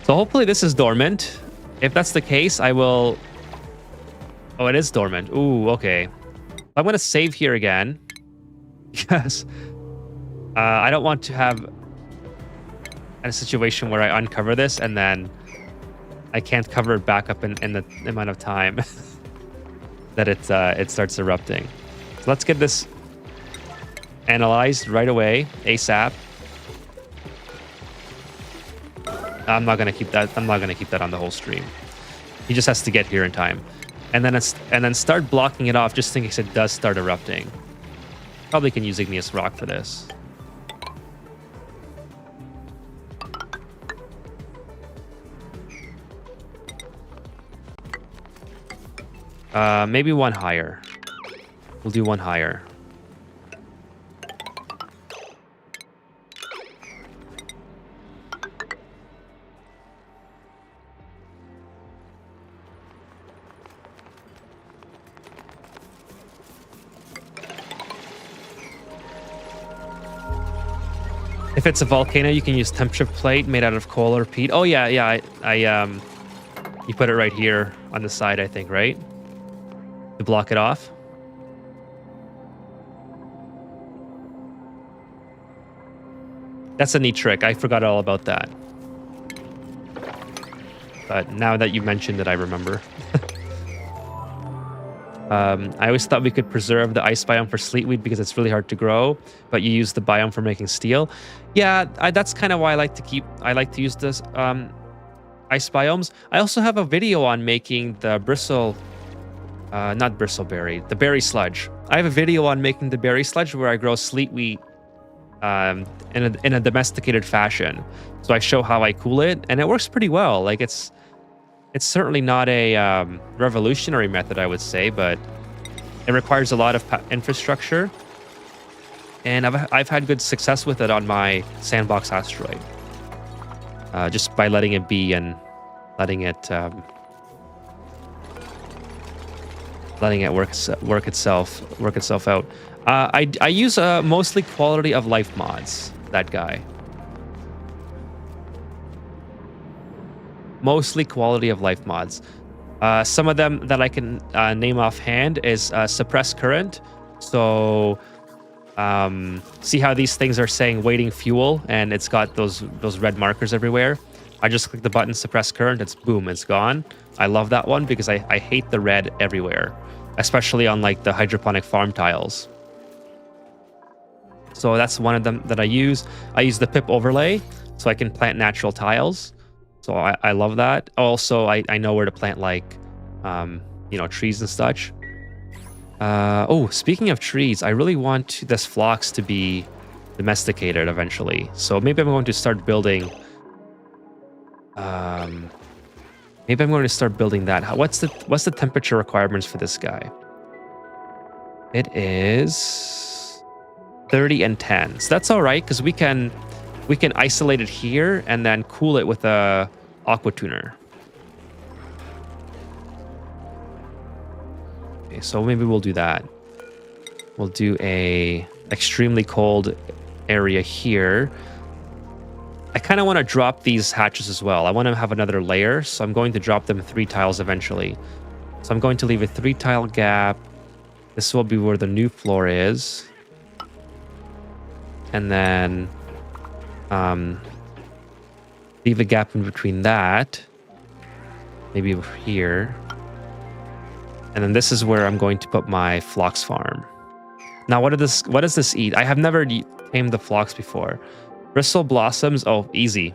So hopefully this is dormant. If that's the case, I will... Oh, it is dormant. Ooh, okay. I'm going to save here again. Because I don't want to have a situation where I uncover this and then I can't cover it back up in the amount of time that it starts erupting. So let's get this analyzed right away, ASAP. I'm not gonna keep that. I'm not gonna keep that on the whole stream. He just has to get here in time, and then start blocking it off just in case it does start erupting. Probably can use igneous rock for this. Maybe one higher. We'll do one higher. If it's a volcano, you can use temp shift plate made out of coal or peat. Oh yeah, yeah. You put it right here on the side, I think, right? To block it off. That's a neat trick. I forgot all about that. But now that you mentioned it, I remember. I always thought we could preserve the ice biome for sleetweed because it's really hard to grow, but you use the biome for making steel. Yeah, that's kind of why I like to use this ice biomes. I also have a video on making the not bristleberry, the berry sludge. I have a video on making the berry sludge where I grow sleetweed in a domesticated fashion. So I show how I cool it, and it works pretty well. Like it's certainly not a revolutionary method, I would say, but it requires a lot of infrastructure, and I've had good success with it on my sandbox asteroid, just by letting it be and letting it work itself out. I use mostly quality of life mods. That guy. Mostly quality of life mods. Some of them that I can name offhand is suppress current. So see how these things are saying waiting fuel, and it's got those red markers everywhere. I just click the button suppress current. It's boom, it's gone. I love that one because I hate the red everywhere, especially on like the hydroponic farm tiles. So that's one of them that I use. I use the Pip Overlay so I can plant natural tiles. So I love that. Also, I know where to plant like, trees and such. Oh, speaking of trees, I really want this phlox to be domesticated eventually. So maybe I'm going to start building. Maybe I'm going to start building that. What's the temperature requirements for this guy? It is 30 and 10. So that's all right because we can isolate it here and then cool it with a aqua tuner. Okay, so maybe we'll do that. We'll do a extremely cold area here. I kind of want to drop these hatches as well. I want to have another layer, so I'm going to drop them 3 tiles eventually. So I'm going to leave a 3 tile gap. This will be where the new floor is. And then leave a gap in between that. Maybe over here. And then this is where I'm going to put my phlox farm. Now, what does this eat? I have never tamed the phlox before. Bristle blossoms. Oh, easy.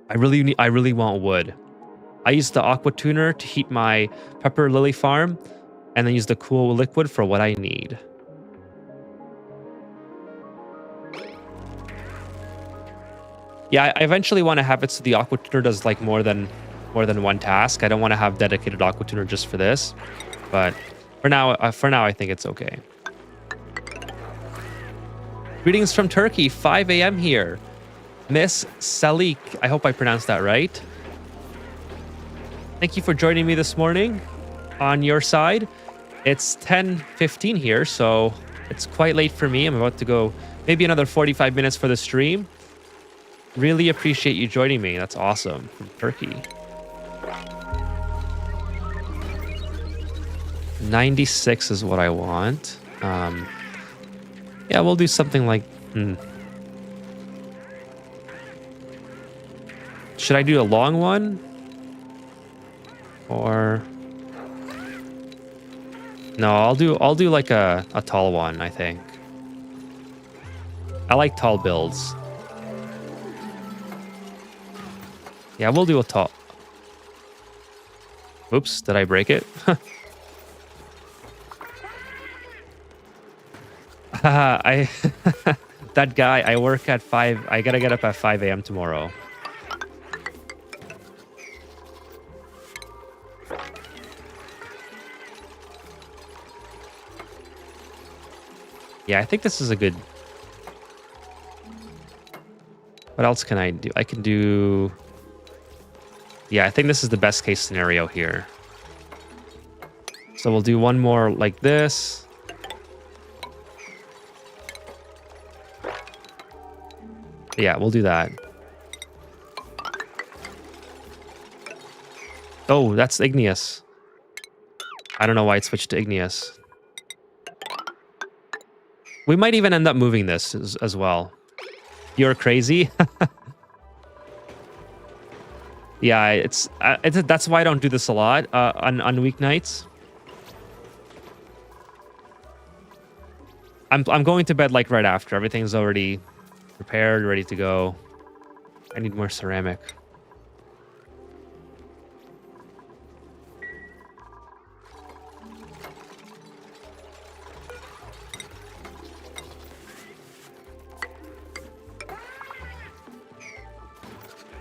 I really want wood. I use the aqua tuner to heat my pepper lily farm, and then use the cool liquid for what I need. Yeah, I eventually want to have it so the aqua tuner does like more than one task. I don't want to have dedicated aqua tuner just for this, but for now I think it's okay. Greetings from Turkey, 5 a.m. here. Miss Salik, I hope I pronounced that right. Thank you for joining me this morning. On your side, it's 10:15 here, so it's quite late for me. I'm about to go maybe another 45 minutes for the stream. Really appreciate you joining me. That's awesome. From Turkey. 96 is what I want. Yeah, we'll do something like... Should I do a long one? Or... No, I'll do like a tall one, I think. I like tall builds. Yeah, we'll do a tall... Oops, did I break it? That guy, I work at 5. I gotta get up at 5 a.m. tomorrow. Yeah, I think this is a good... What else can I do? I can do... Yeah, I think this is the best case scenario here. So we'll do one more like this. Yeah, we'll do that. Oh, that's igneous. I don't know why it switched to igneous. We might even end up moving this as well. You're crazy? Yeah, that's why I don't do this a lot on weeknights. I'm going to bed like right after. Everything's already prepared, ready to go. I need more ceramic.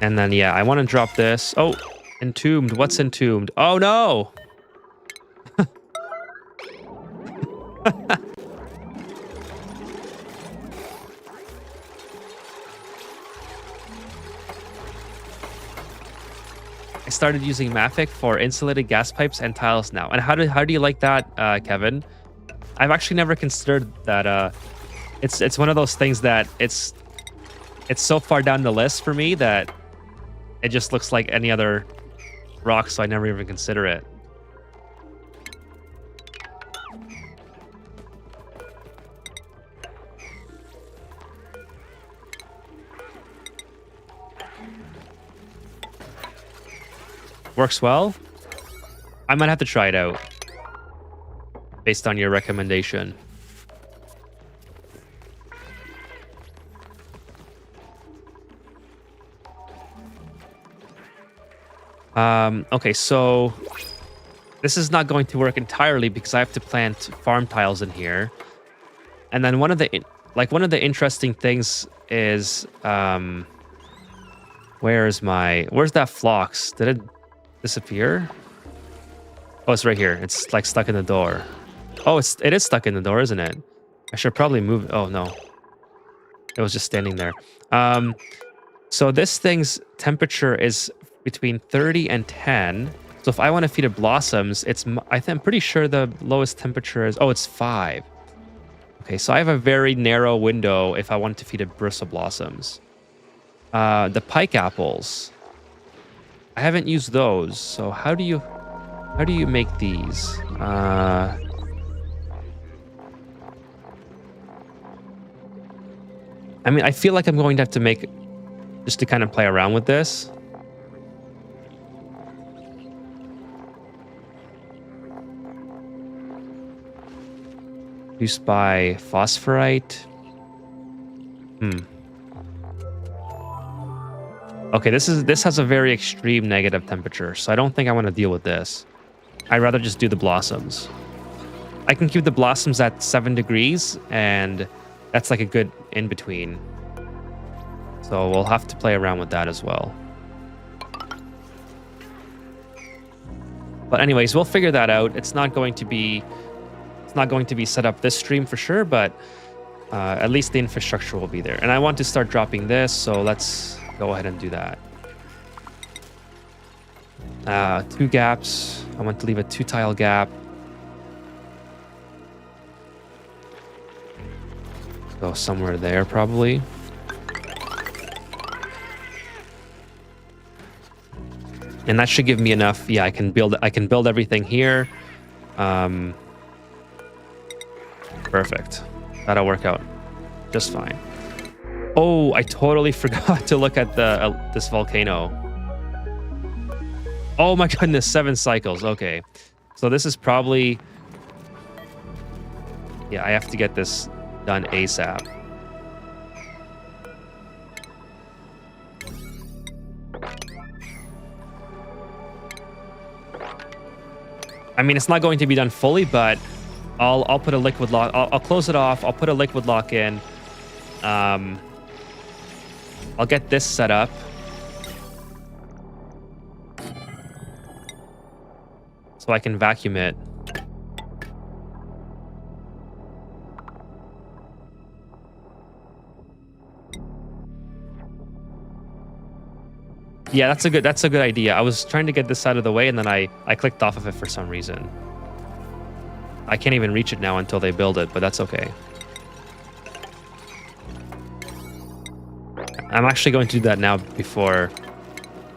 And then, yeah, I want to drop this. Oh, entombed. What's entombed? Oh, no. I started using Mafic for insulated gas pipes and tiles now. And how do you like that, Kevin? I've actually never considered that. It's one of those things that it's so far down the list for me that it just looks like any other rock, so I never even consider it. Works well. I might have to try it out based on your recommendation. Okay, so this is not going to work entirely because I have to plant farm tiles in here. And then one of the interesting things is where's that phlox? Did it disappear? Oh, it's right here. It's like stuck in the door. Oh, it is stuck in the door, isn't it? I should probably move. Oh no, it was just standing there. So this thing's temperature is between 30 and 10. So if I want to feed it blossoms, I'm pretty sure the lowest temperature is, it's 5. Okay, so I have a very narrow window if I want to feed it bristle blossoms. The pike apples, I haven't used those. So how do you make these? I mean, I feel like I'm going to have to make just to kind of play around with this. Used by phosphorite. Okay, this has a very extreme negative temperature, so I don't think I want to deal with this. I'd rather just do the blossoms. I can keep the blossoms at 7 degrees, and that's like a good in-between. So we'll have to play around with that as well. But anyways, we'll figure that out. It's not going to be set up this stream for sure, but at least the infrastructure will be there. And I want to start dropping this, so let's go ahead and do that. 2 gaps. I want to leave a 2 tile gap. Go somewhere there probably. And that should give me enough. Yeah, I can build everything here. Perfect. That'll work out just fine. Oh, I totally forgot to look at this volcano. Oh my goodness, 7 cycles. Okay. So this is probably... Yeah, I have to get this done ASAP. I mean, it's not going to be done fully, but I'll put a liquid lock. I'll close it off. I'll put a liquid lock in. I'll get this set up. So I can vacuum it. Yeah, that's a good idea. I was trying to get this out of the way, and then I clicked off of it for some reason. I can't even reach it now until they build it, but that's okay. I'm actually going to do that now before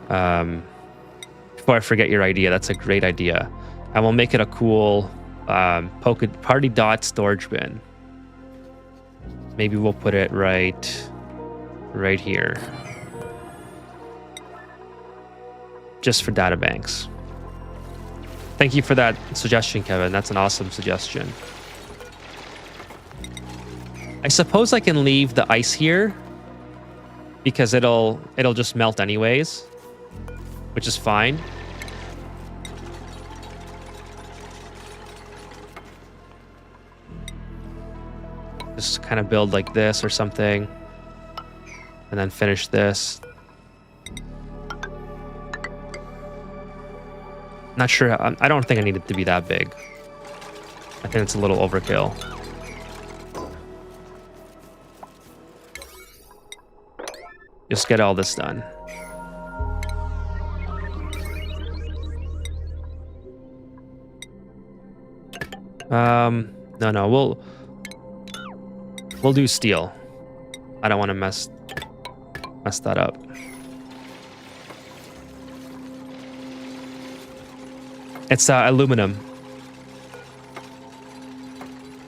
I forget your idea. That's a great idea. And we'll make it a cool party dot storage bin. Maybe we'll put it right here. just for data banks. Thank you for that suggestion, Kevin. That's an awesome suggestion. I suppose I can leave the ice here because it'll just melt anyways, which is fine. Just kind of build like this or something, and then finish this. Not sure. I don't think I need it to be that big. I think it's a little overkill. Just get all this done. No. We'll do steel. I don't want to mess that up. It's aluminum.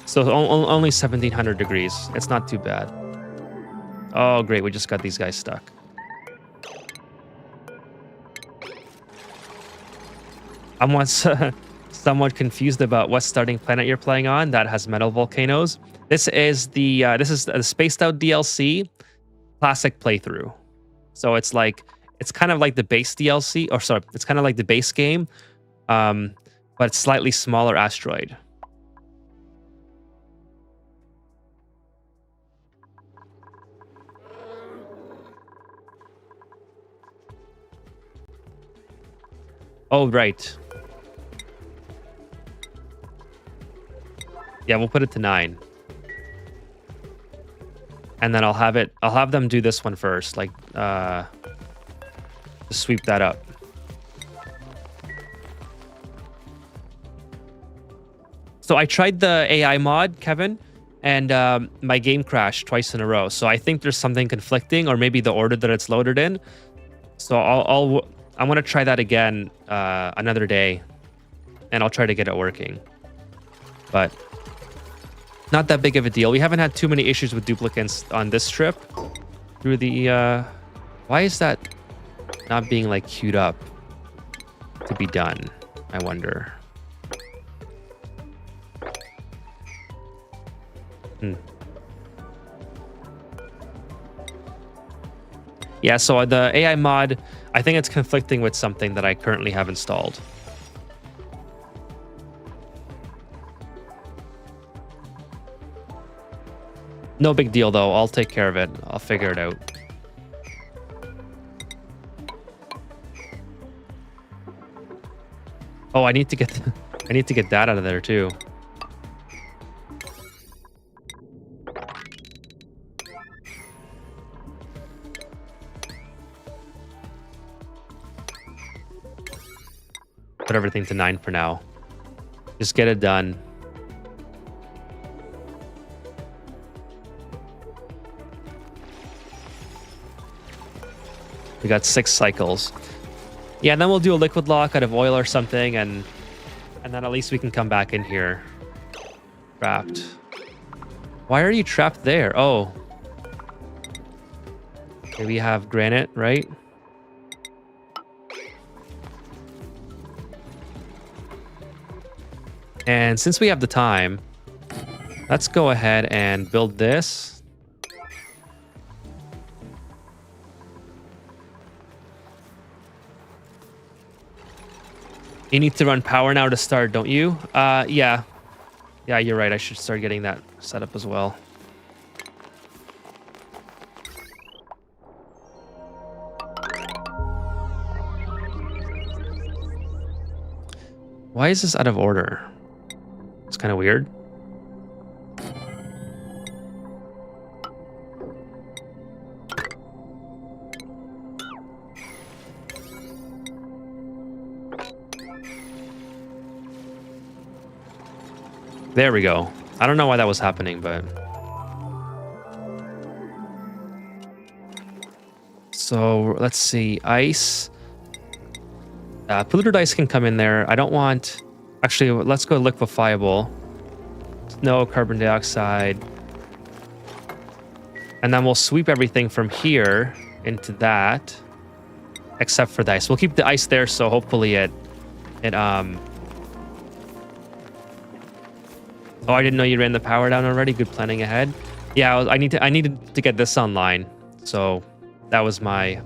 So only 1700 degrees. It's not too bad. Oh, great. We just got these guys stuck. I'm once somewhat confused about what starting planet you're playing on that has metal volcanoes. This is the Spaced Out DLC classic playthrough. So it's kind of like the base DLC, or sorry, it's kind of like the base game, but it's slightly smaller Asteroid. Oh, right. Yeah, we'll put it to 9. And then I'll have them do this one first, like just sweep that up. So I tried the AI mod, Kevin, and my game crashed twice in a row. So I think there's something conflicting, or maybe the order that it's loaded in. So I'm gonna try that again another day, and I'll try to get it working. But not that big of a deal. We haven't had too many issues with duplicates on this trip. Through the why is that not being like queued up to be done? I wonder. Yeah, so the AI mod, I think it's conflicting with something that I currently have installed. No big deal though. I'll take care of it. I'll figure it out. Oh, I need to get that out of there too. Put everything to 9 for now. Just get it done. We got 6 cycles. Yeah, and then we'll do a liquid lock out of oil or something, and then at least we can come back in here. Trapped. Why are you trapped there? Oh. Okay, we have granite, right? And since we have the time, let's go ahead and build this. You need to run power now to start, don't you? Yeah. Yeah, you're right. I should start getting that set up as well. Why is this out of order? It's kind of weird. There we go. I don't know why that was happening, but... So, let's see. Ice. Polluted ice can come in there. I don't want... Actually, let's go liquefiable. No carbon dioxide. And then we'll sweep everything from here into that. except for the ice. We'll keep the ice there, so hopefully it Oh, I didn't know you ran the power down already. Good planning ahead. Yeah, I needed to get this online, so that was my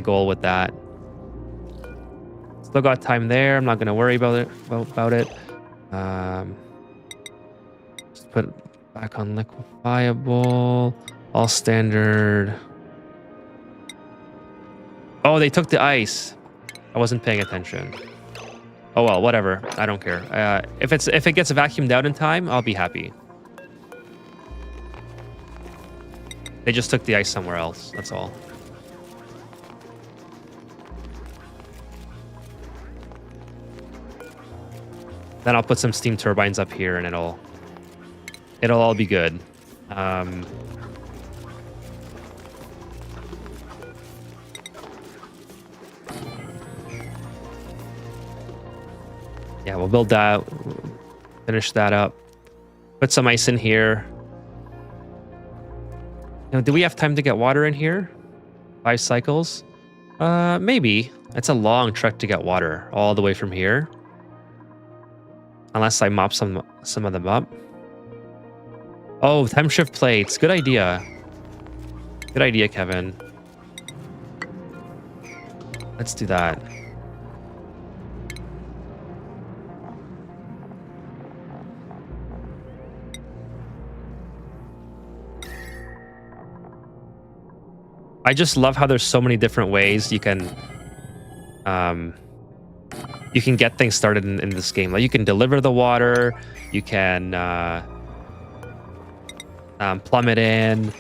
goal with that. Still got time there. I'm not gonna worry about it. Just put it back on liquefiable. All standard. Oh, they took the ice. I wasn't paying attention. Oh well, whatever. I don't care. If it gets vacuumed out in time, I'll be happy. They just took the ice somewhere else. That's all. Then I'll put some steam turbines up here, and it'll all be good. Yeah, we'll build that. Finish that up. Put some ice in here. Now, do we have time to get water in here? 5 cycles? Maybe. It's a long trek to get water all the way from here. Unless I mop some of them up. Oh, time shift plates. Good idea. Good idea, Kevin. Let's do that. I just love how there's so many different ways you can get things started in this game. Like you can deliver the water, you can plumb it in,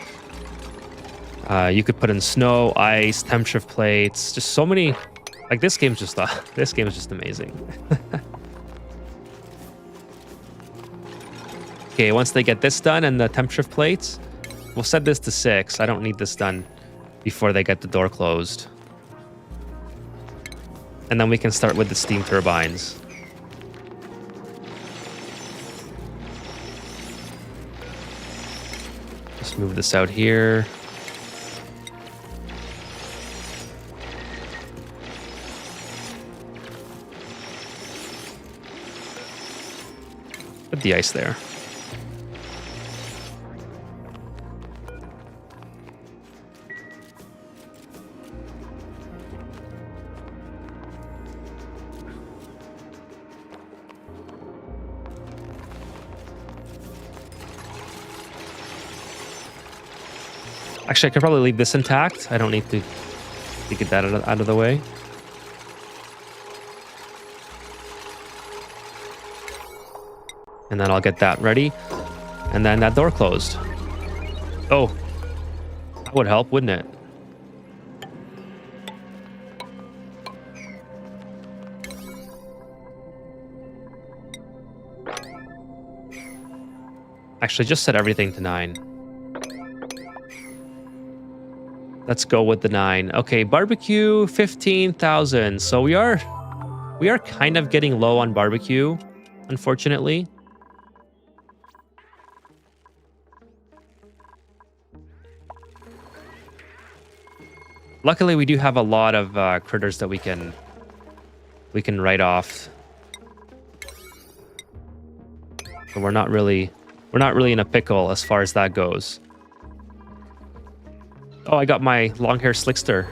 you could put in snow, ice, temp shift plates, just so many. Like this game is just amazing. Okay, once they get this done and the temp shift plates, we'll set this to 6. I don't need this done before they get the door closed. And then we can start with the steam turbines. Just move this out here. Put the ice there. Actually, I could probably leave this intact. I don't need to get that out of the way. And then I'll get that ready. And then that door closed. Oh, that would help, wouldn't it? Actually, just set everything to 9. Let's go with the 9. Okay, barbecue 15,000. So we are kind of getting low on barbecue, unfortunately. Luckily, we do have a lot of critters that we can write off. So we're not really in a pickle as far as that goes. Oh, I got my long hair slickster.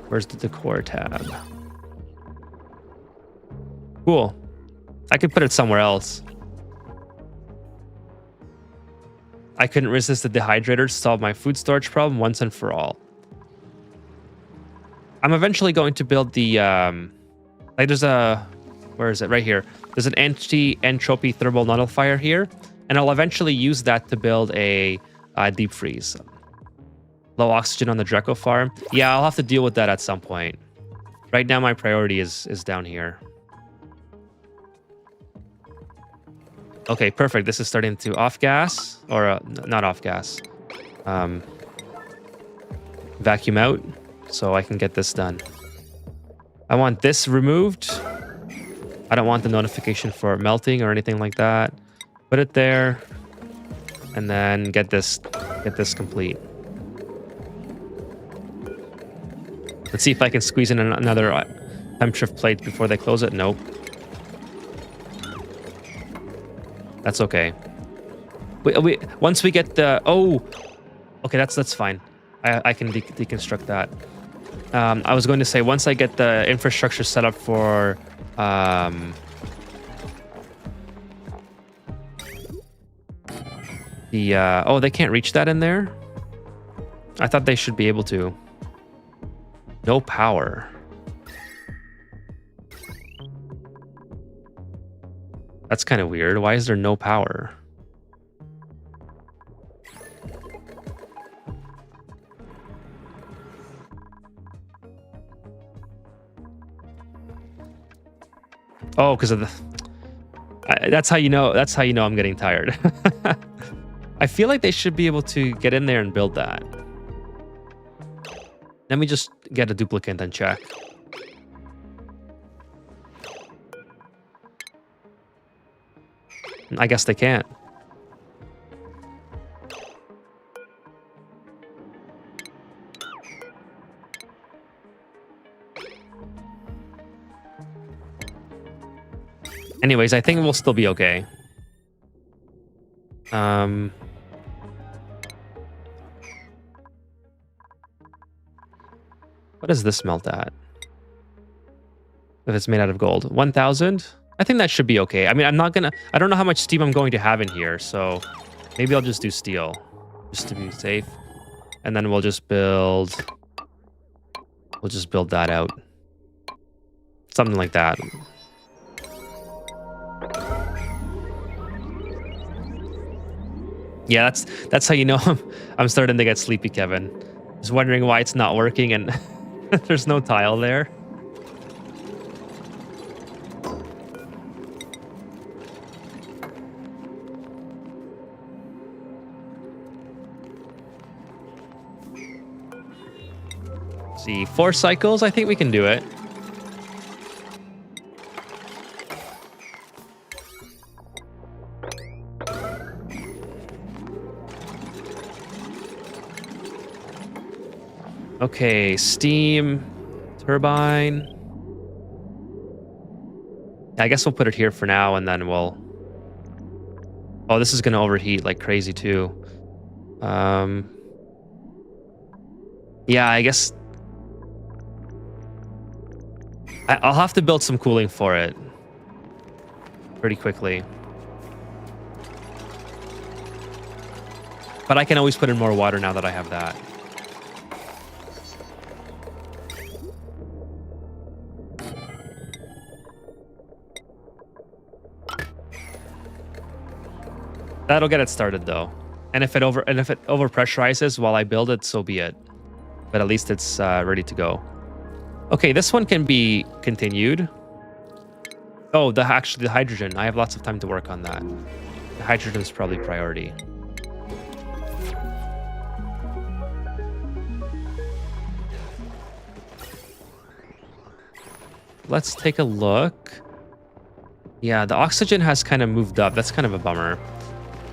Where's the decor tab? Cool. I could put it somewhere else. I couldn't resist the dehydrator to solve my food storage problem once and for all. I'm eventually going to build the like there's a, where is it? Right here. There's an anti-entropy thermal nullifier here, and I'll eventually use that to build a deep freeze. Low oxygen on the Dreco farm. Yeah, I'll have to deal with that at some point. Right now, my priority is down here. Okay, perfect. This is starting to off gas, or not off gas. Vacuum out, so I can get this done. I want this removed. I don't want the notification for melting or anything like that. Put it there. And then get this complete. Let's see if I can squeeze in another temp shift plate before they close it. Nope. That's okay. Once we get the... Oh! Okay, that's fine. I can deconstruct that. I was going to say, once I get the infrastructure set up for... oh, they can't reach that in there? I thought they should be able to. No power. That's kind of weird. Why is there no power? Oh, because of the... that's how you know. That's how you know I'm getting tired. I feel like they should be able to get in there and build that. Let me just get a duplicate and check. I guess they can't. Anyways, I think we'll still be okay. What does this melt at? If it's made out of gold. 1,000? I think that should be okay. I mean, I don't know how much steam I'm going to have in here, so maybe I'll just do steel, just to be safe. And then we'll just build that out. Something like that. Yeah, that's how you know I'm starting to get sleepy, Kevin. Just wondering why it's not working and there's no tile there. See, 4 cycles, I think we can do it. Okay, steam, turbine. I guess we'll put it here for now, and then we'll... Oh, this is going to overheat like crazy, too. Yeah, I guess... I'll have to build some cooling for it pretty quickly. But I can always put in more water now that I have that. That'll get it started though. And if it over pressurizes while I build it, so be it. But at least it's ready to go. Okay, this one can be continued. Oh, actually the hydrogen. I have lots of time to work on that. The hydrogen is probably priority. Let's take a look. Yeah, the oxygen has kind of moved up. That's kind of a bummer.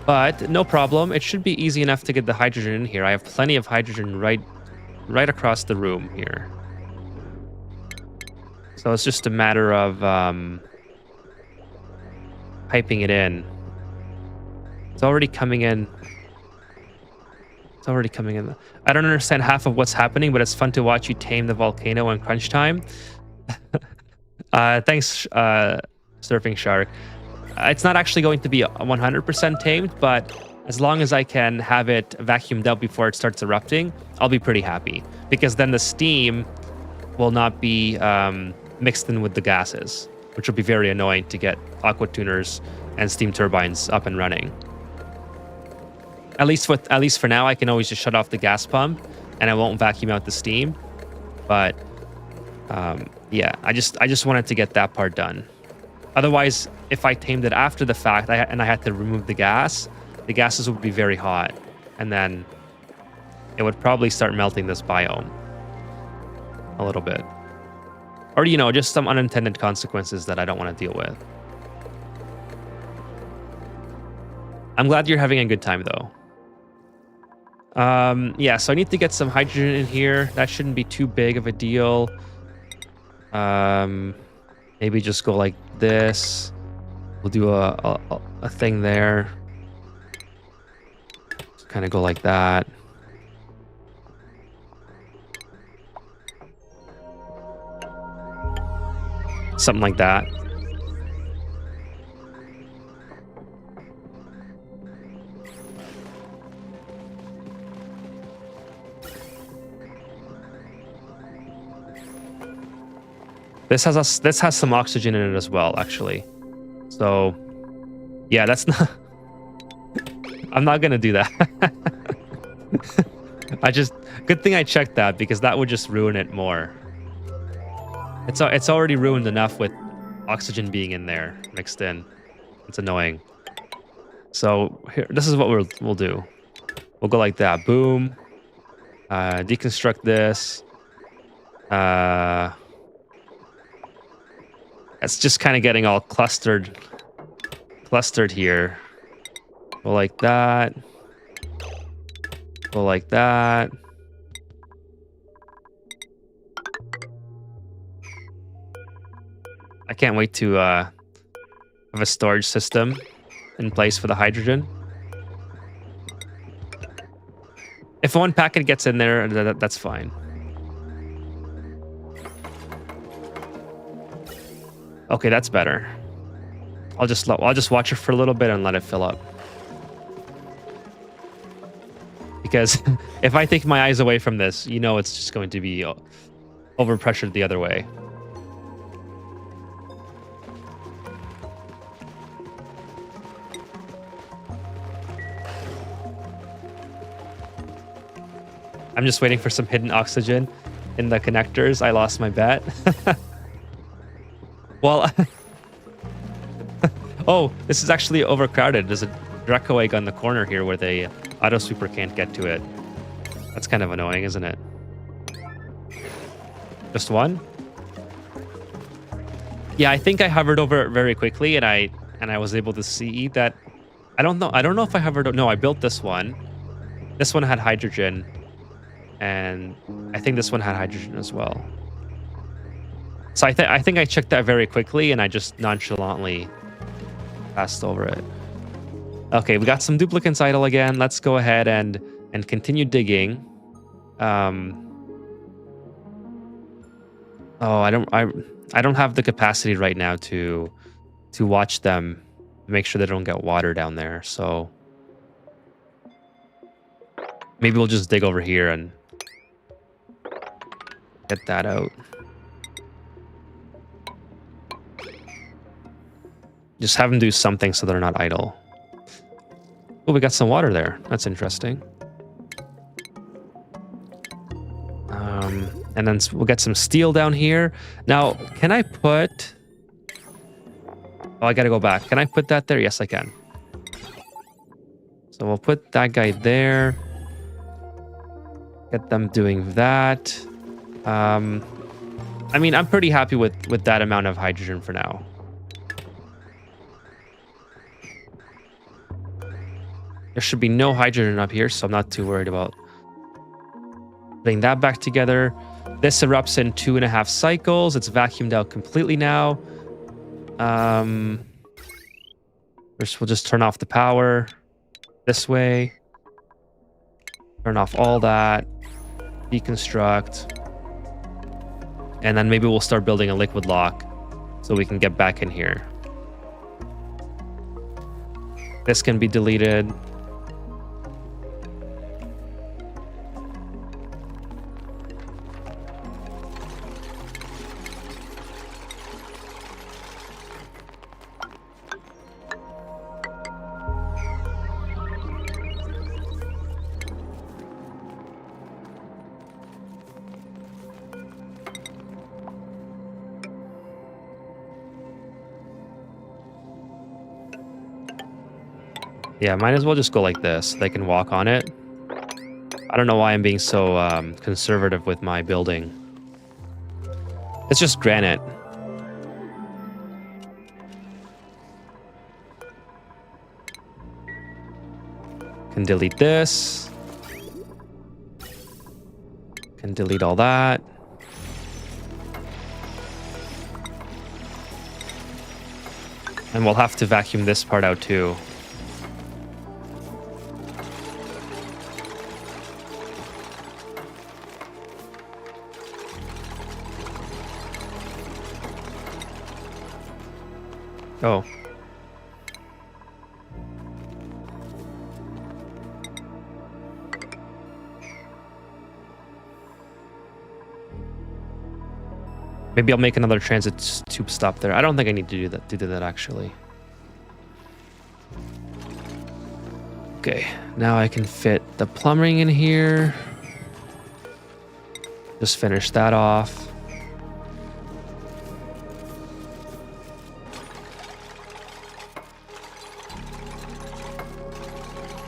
But no problem. It should be easy enough to get the hydrogen in here. I have plenty of hydrogen right across the room here. So it's just a matter of piping it in. It's already coming in. It's already coming in. I don't understand half of what's happening, but it's fun to watch you tame the volcano in crunch time. Thanks, Surfing Shark. It's not actually going to be 100% tamed, but as long as I can have it vacuumed out before it starts erupting, I'll be pretty happy. Because then the steam will not be mixed in with the gases, which will be very annoying to get aqua tuners and steam turbines up and running. At least for now, I can always just shut off the gas pump, and I won't vacuum out the steam. But yeah, I just wanted to get that part done. Otherwise, if I tamed it after the fact and I had to remove the gases would be very hot, and then it would probably start melting this biome a little bit. Or, you know, just some unintended consequences that I don't want to deal with. I'm glad you're having a good time, though. Yeah, so I need to get some hydrogen in here. That shouldn't be too big of a deal. Maybe just go like this. We'll do a thing there. Kind of go like that. Something like that. This has some oxygen in it as well, actually. So, yeah, that's not. I'm not gonna do that. Good thing I checked that, because that would just ruin it more. It's already ruined enough with oxygen being in there mixed in. It's annoying. So here, this is what we'll do. We'll go like that. Boom. Deconstruct this. It's just kind of getting all clustered here. Go like that. Go like that. I can't wait to have a storage system in place for the hydrogen. If one packet gets in there, that's fine. Okay, that's better. I'll just watch it for a little bit and let it fill up. Because if I take my eyes away from this, you know it's just going to be overpressured the other way. I'm just waiting for some hidden oxygen in the connectors. I lost my bet. Well, oh, this is actually overcrowded. There's a Draco egg on the corner here where the auto super can't get to it. That's kind of annoying, isn't it? Just one? Yeah, I think I hovered over it very quickly, and I was able to see that. I don't know if I hovered. No, I built this one. This one had hydrogen, and I think this one had hydrogen as well. So I think I checked that very quickly, and I just nonchalantly passed over it. Okay, we got some duplicates idle again. Let's go ahead and continue digging. Oh, I don't have the capacity right now to watch them, make sure they don't get water down there. So maybe we'll just dig over here and get that out. Just have them do something so they're not idle. Oh, we got some water there. That's interesting. And then we'll get some steel down here. Now, can I put... Oh, I gotta go back. Can I put that there? Yes, I can. So we'll put that guy there. Get them doing that. I mean, I'm pretty happy with that amount of hydrogen for now. There should be no hydrogen up here, so I'm not too worried about putting that back together. This erupts in 2.5 cycles. It's vacuumed out completely now. We'll just turn off the power this way. Turn off all that. Deconstruct. And then maybe we'll start building a liquid lock so we can get back in here. This can be deleted. Yeah, might as well just go like this. They can walk on it. I don't know why I'm being so conservative with my building. It's just granite. Can delete this. can delete all that. And we'll have to vacuum this part out too. Oh. Maybe I'll make another transit tube stop there. I don't think I need to do that actually. Okay, now I can fit the plumbing in here. Just finish that off.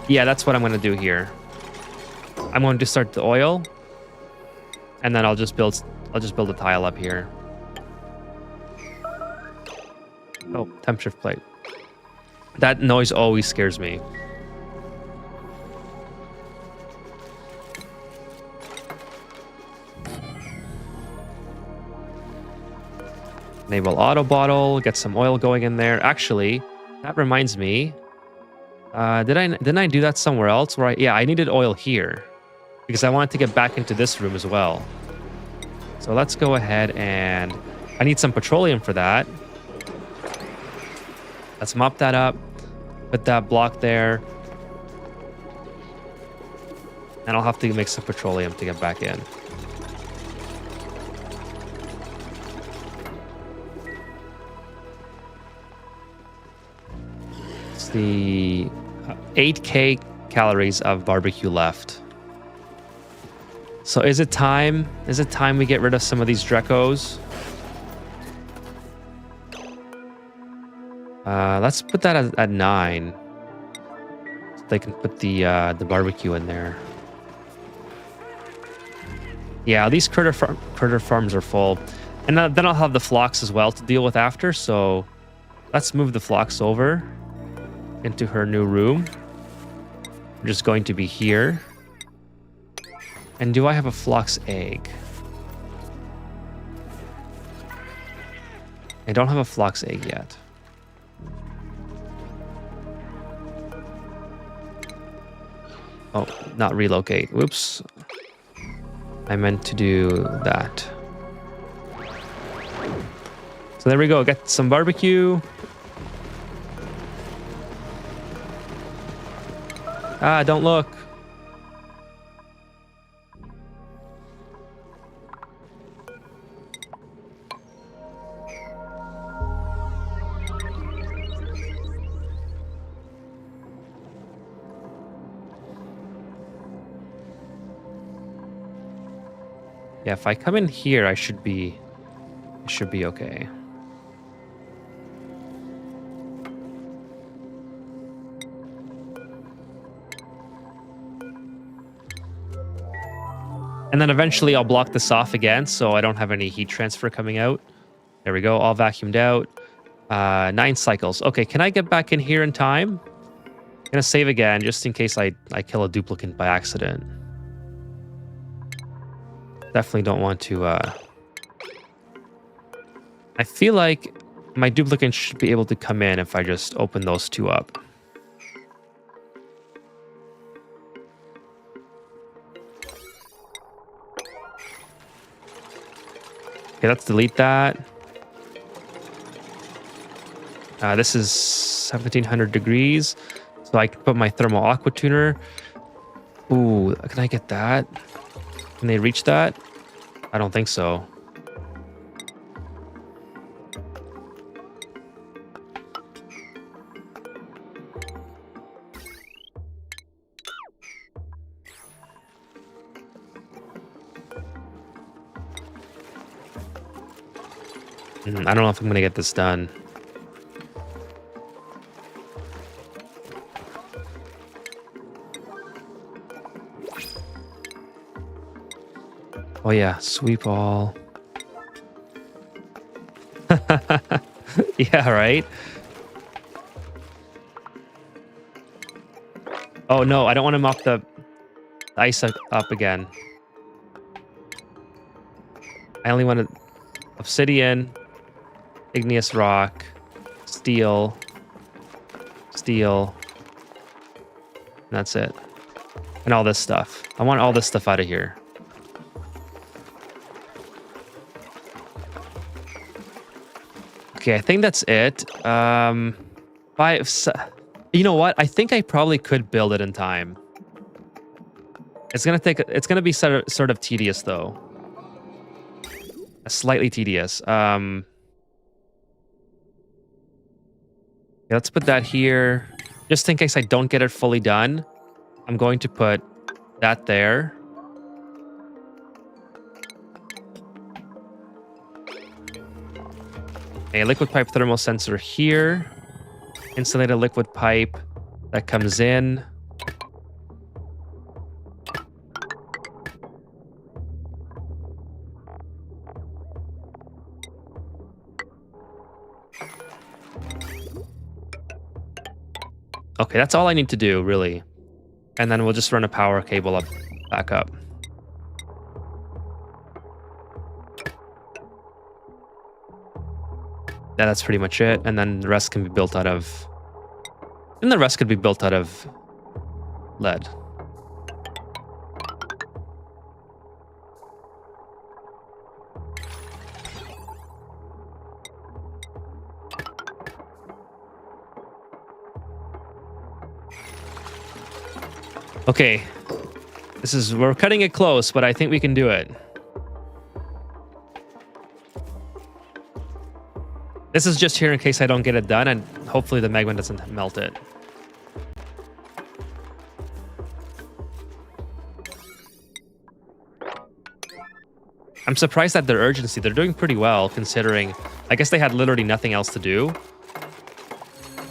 Yeah, that's what I'm going to do here. I'm going to start the oil, and then I'll just build a tile up here. Oh, temp shift plate. That noise always scares me. Enable auto bottle, get some oil going in there. Actually, that reminds me. Didn't I do that somewhere else? Right? Yeah, I needed oil here because I wanted to get back into this room as well. So let's go ahead and I need some petroleum for that. Let's mop that up, put that block there, and I'll have to make some petroleum to get back in. It's the 8K calories of barbecue left. So is it time? Is it time we get rid of some of these Drecos? Let's put that at 9. So they can put the barbecue in there. Yeah, these critter farms are full. And then I'll have the flocks as well to deal with after. So let's move the flocks over into her new room. We're just going to be here. And do I have a flock's egg? I don't have a flock's egg yet. Oh, not relocate. Whoops. I meant to do that. So there we go. Get some barbecue. Ah, don't look. Yeah, if I come in here, I should be okay. And then eventually I'll block this off again so I don't have any heat transfer coming out. There we go, all vacuumed out. 9 cycles. Okay, can I get back in here in time? I'm gonna save again just in case I kill a duplicate by accident. Definitely don't want to... I feel like my duplicate should be able to come in if I just open those 2 up. Okay, let's delete that. This is 1700 degrees. So I can put my thermal aqua tuner. Ooh, can I get that? Can they reach that? I don't think so. I don't know if I'm going to get this done. Oh yeah, sweep all. Yeah, right? Oh no, I don't want to mop the ice up again. I only wanted obsidian, igneous rock, steel, steel. And that's it. And all this stuff. I want all this stuff out of here. Okay, I think that's it. You know what? I think I probably could build it in time. It's gonna be sort of tedious though. Slightly tedious. Yeah, let's put that here. Just in case I don't get it fully done, I'm going to put that there. A liquid pipe thermal sensor here. Insulated liquid pipe that comes in. Okay, that's all I need to do, really. And then we'll just run a power cable back up. Yeah, that's pretty much it. And then the rest can be built out of... And the rest could be built out of lead. Okay. We're cutting it close, but I think we can do it. This is just here in case I don't get it done, and hopefully the magma doesn't melt it. I'm surprised at their urgency. They're doing pretty well, considering... I guess they had literally nothing else to do.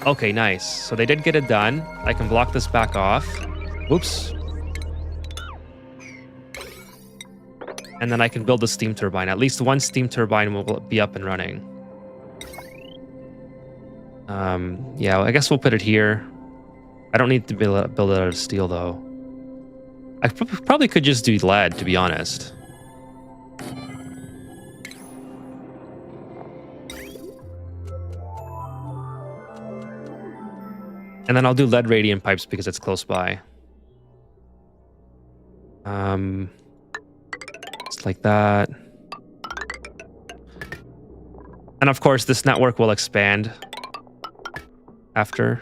Okay, nice. So they did get it done. I can block this back off. Whoops. And then I can build a steam turbine. At least one steam turbine will be up and running. Yeah, I guess we'll put it here. I don't need to build it out of steel, though. I probably could just do lead, to be honest. And then I'll do lead radiant pipes because it's close by. Just like that. And of course, this network will expand after,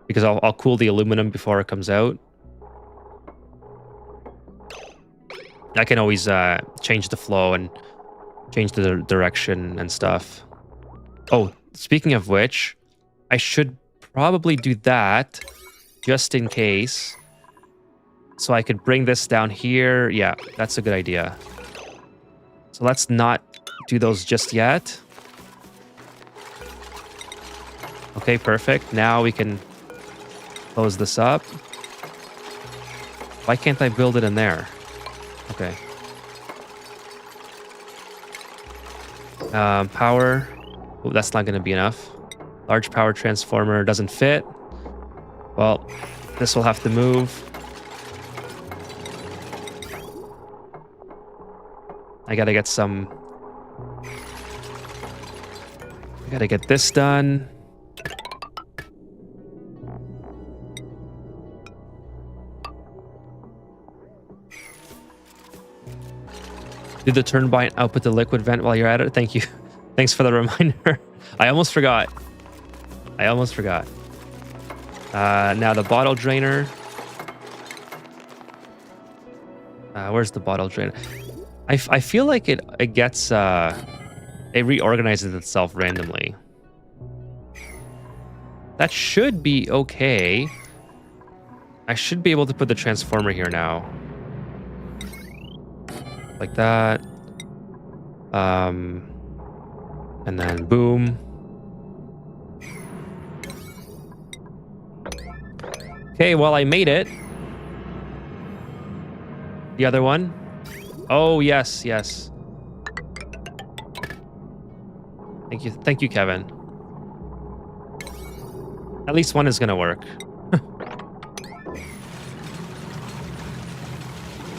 because I'll cool the aluminum before it comes out. I can always change the flow and change the direction and stuff. Oh, speaking of which, I should probably do that just in case. So I could bring this down here. Yeah, that's a good idea. So let's not do those just yet. Okay, perfect. Now we can close this up. Why can't I build it in there? Okay. Power. Oh, that's not going to be enough. Large power transformer doesn't fit. Well, this will have to move. I gotta get this done. Do the turbine output the liquid vent while you're at it? Thank you. Thanks for the reminder. I almost forgot. Now the bottle drainer. Where's the bottle drainer? I feel like it gets it reorganizes itself randomly. That should be okay. I should be able to put the transformer here now. Like that. And then boom. Okay, well, I made it. The other one. Oh, yes, yes. Thank you, Kevin. At least one is gonna work.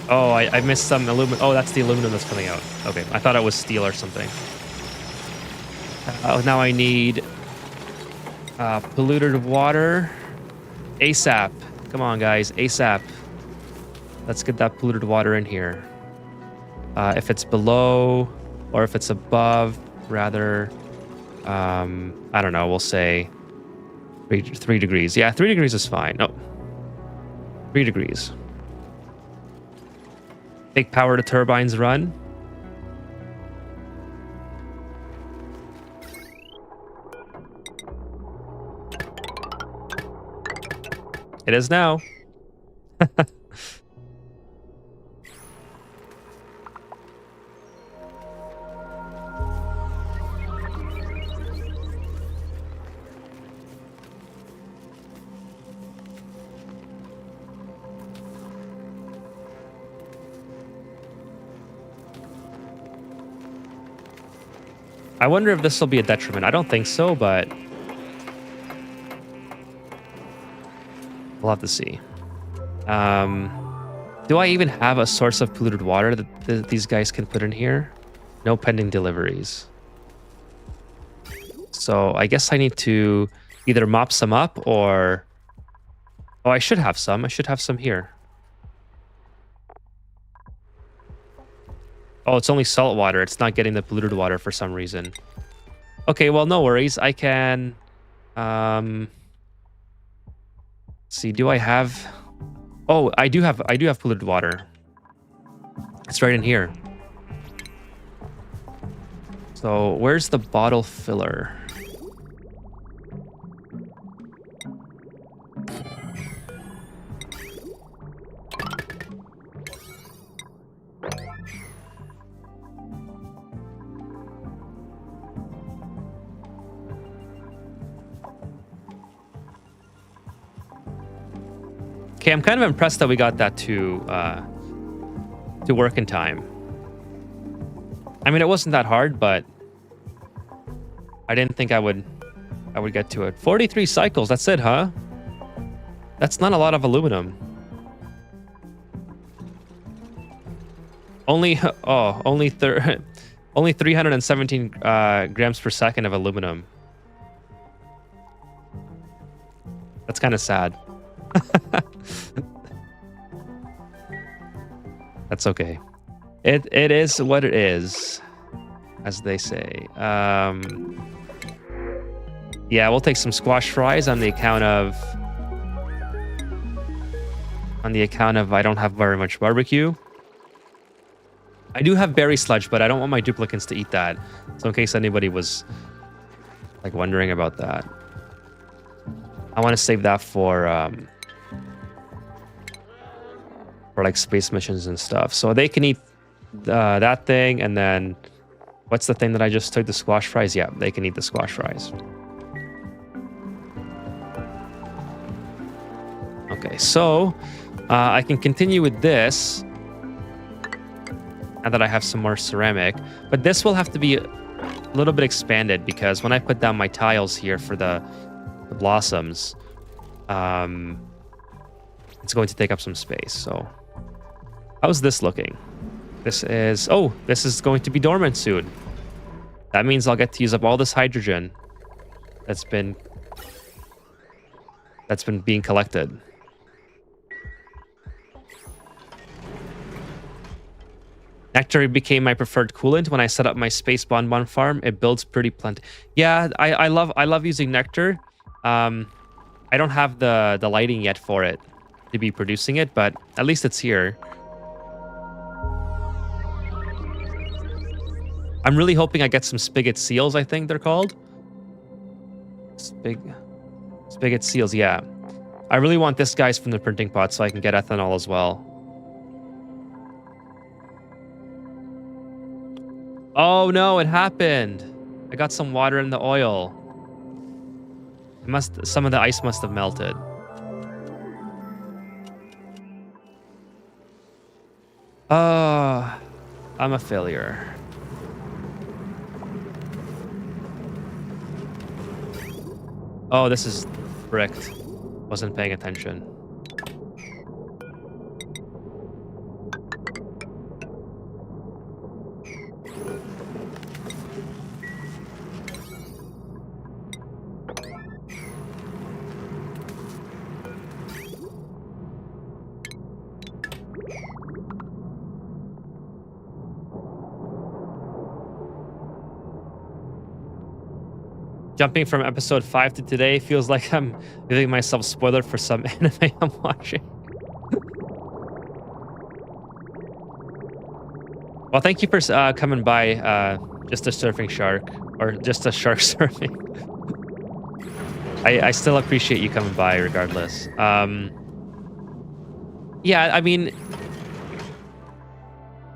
Oh, I missed some aluminum. Oh, that's the aluminum that's coming out. Okay, I thought it was steel or something. Oh, now I need polluted water. ASAP. Come on, guys. ASAP. Let's get that polluted water in here. If it's below or if it's above, rather, I don't know. We'll say 3 degrees. Yeah, 3 degrees is fine. No, 3 degrees. Take power to turbines run. It is now. I wonder if this will be a detriment. I don't think so, but we'll have to see. Do I even have a source of polluted water that these guys can put in here? No pending deliveries. So I guess I need to either mop some up or... Oh, I should have some. I should have some here. Oh, it's only salt water. It's not getting the polluted water for some reason. Okay, well, no worries. I can... see, do I have... Oh, I do have polluted water. It's right in here. So, where's the bottle filler? Okay, I'm kind of impressed that we got that to work in time. I mean, it wasn't that hard, but I didn't think I would get to it. 43 cycles, that's it, huh? That's not a lot of aluminum. Only only 317 grams per second of aluminum. That's kind of sad. That's okay. It is what it is, as they say. Yeah, we'll take some squash fries on the account of I don't have very much barbecue. I do have berry sludge, but I don't want my duplicants to eat that. So in case anybody was like wondering about that, I want to save that for like space missions and stuff. So they can eat that thing, and then what's the thing that I just took? The squash fries? Yeah, they can eat the squash fries. Okay, so I can continue with this now that I have some more ceramic, but this will have to be a little bit expanded because when I put down my tiles here for the blossoms, it's going to take up some space. So how's this looking? This is going to be dormant soon. That means I'll get to use up all this hydrogen that's been being collected. Nectar became my preferred coolant when I set up my space bonbon farm. It builds pretty plenty. Yeah, I love using nectar. I don't have the lighting yet for it to be producing it, but at least it's here. I'm really hoping I get some spigot seals, I think they're called. Spigot seals, yeah. I really want this guys from the printing pot so I can get ethanol as well. Oh no, it happened. I got some water in the oil. Some of the ice must have melted. I'm a failure. Oh, this is bricked. Wasn't paying attention. jumping from episode 5 to today feels like I'm giving myself spoiler for some anime I'm watching. Well, thank you for coming by, just a surfing shark, or just a shark surfing. I still appreciate you coming by regardless. Yeah, I mean,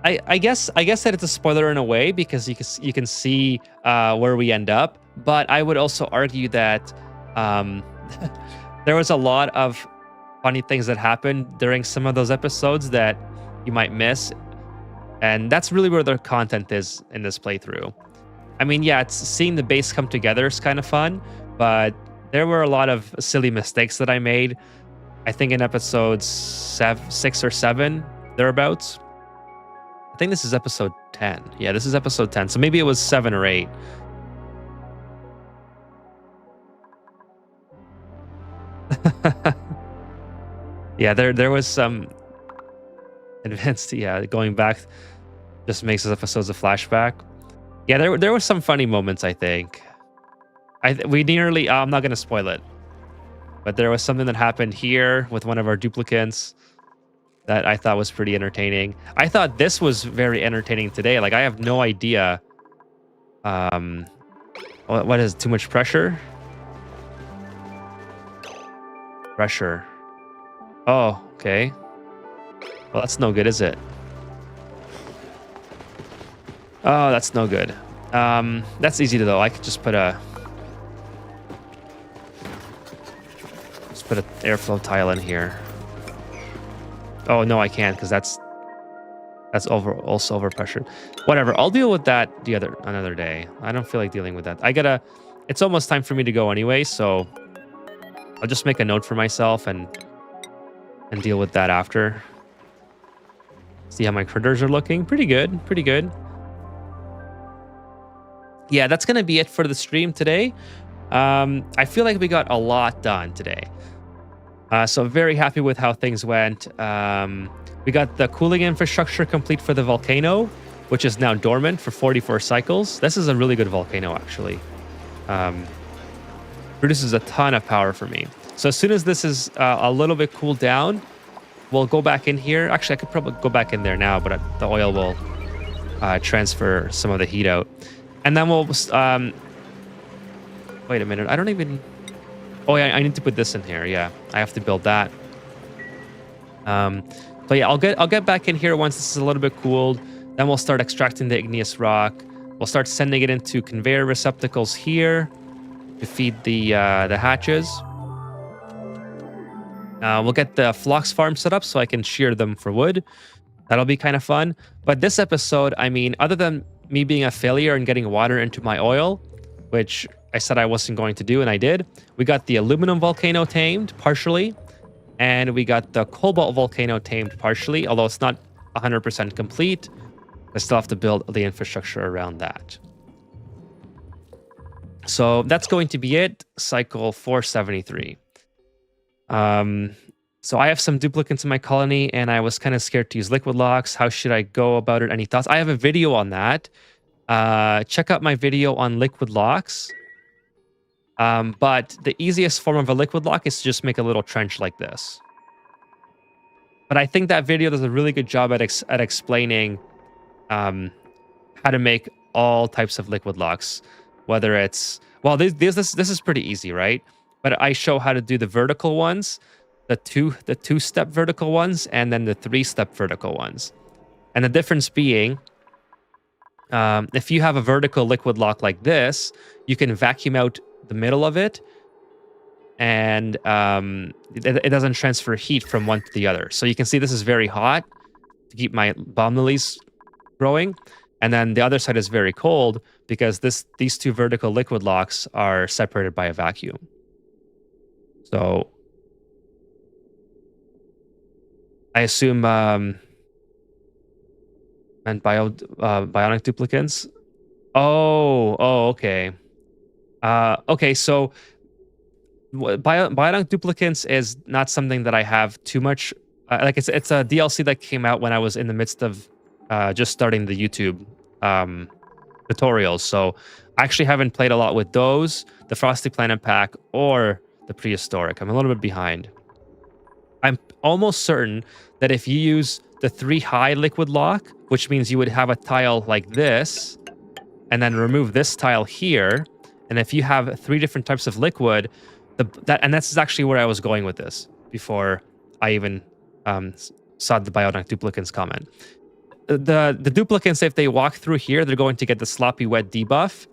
I guess that it's a spoiler in a way because you can see where we end up, but I would also argue that there was a lot of funny things that happened during some of those episodes that you might miss, and that's really where the content is in this playthrough. I mean, yeah, it's seeing the base come together is kind of fun, but there were a lot of silly mistakes that I made. I think in episodes 6 or 7 thereabouts. I think this is episode 10. Yeah, this is episode 10. So maybe it was 7 or 8. Yeah, there was some advanced. Yeah, going back just makes those episodes a flashback. Yeah, there were some funny moments. I think. We nearly. I'm not gonna spoil it, but there was something that happened here with one of our duplicates that I thought was pretty entertaining. I thought this was very entertaining today. Like, I have no idea. What is too much pressure? Pressure. Oh, okay. Well, that's no good, is it? Oh, that's no good. That's easy to though. I could just put an airflow tile in here. Oh no, I can't because that's also overpressured. Whatever. I'll deal with that another day. I don't feel like dealing with that. It's almost time for me to go anyway, so I'll just make a note for myself and deal with that after. See how my critters are looking. Pretty good. Pretty good. Yeah, that's gonna be it for the stream today. I feel like we got a lot done today. So very happy with how things went. We got the cooling infrastructure complete for the volcano, which is now dormant for 44 cycles. This is a really good volcano, actually. Produces a ton of power for me. So as soon as this is a little bit cooled down, we'll go back in here. Actually, I could probably go back in there now, but the oil will transfer some of the heat out. And then we'll... wait a minute. I don't even... Oh, yeah, I need to put this in here. Yeah, I have to build that. But yeah, I'll get back in here once this is a little bit cooled. Then we'll start extracting the igneous rock. We'll start sending it into conveyor receptacles here to feed the hatches. We'll get the flux farm set up so I can shear them for wood. That'll be kind of fun. But this episode, I mean, other than me being a failure and getting water into my oil, which I said I wasn't going to do, and I did. We got the aluminum volcano tamed partially, and we got the cobalt volcano tamed partially, although it's not 100% complete. I still have to build the infrastructure around that. So that's going to be it. Cycle 473. So I have some duplicates in my colony, and I was kind of scared to use liquid locks. How should I go about it? Any thoughts? I have a video on that. Check out my video on liquid locks. But the easiest form of a liquid lock is to just make a little trench like this. But I think that video does a really good job at explaining how to make all types of liquid locks. Whether it's... Well, this is pretty easy, right? But I show how to do the vertical ones, the two-step vertical ones, and then the 3-step vertical ones. And the difference being... if you have a vertical liquid lock like this, you can vacuum out the middle of it, and it doesn't transfer heat from one to the other. So you can see this is very hot to keep my bomb lilies growing, and then the other side is very cold because these two vertical liquid locks are separated by a vacuum. So I assume and bionic duplicates. Oh, okay. Okay, so bionic duplicates is not something that I have too much. Like it's a DLC that came out when I was in the midst of just starting the YouTube tutorials. So I actually haven't played a lot with those, the Frosty Planet Pack or the Prehistoric. I'm a little bit behind. I'm almost certain that if you use the 3 high liquid lock, which means you would have a tile like this, and then remove this tile here, and if you have 3 different types of liquid, and that's actually where I was going with this before I even saw the Bionic Duplicants comment. The duplicants, if they walk through here, they're going to get the sloppy wet debuff.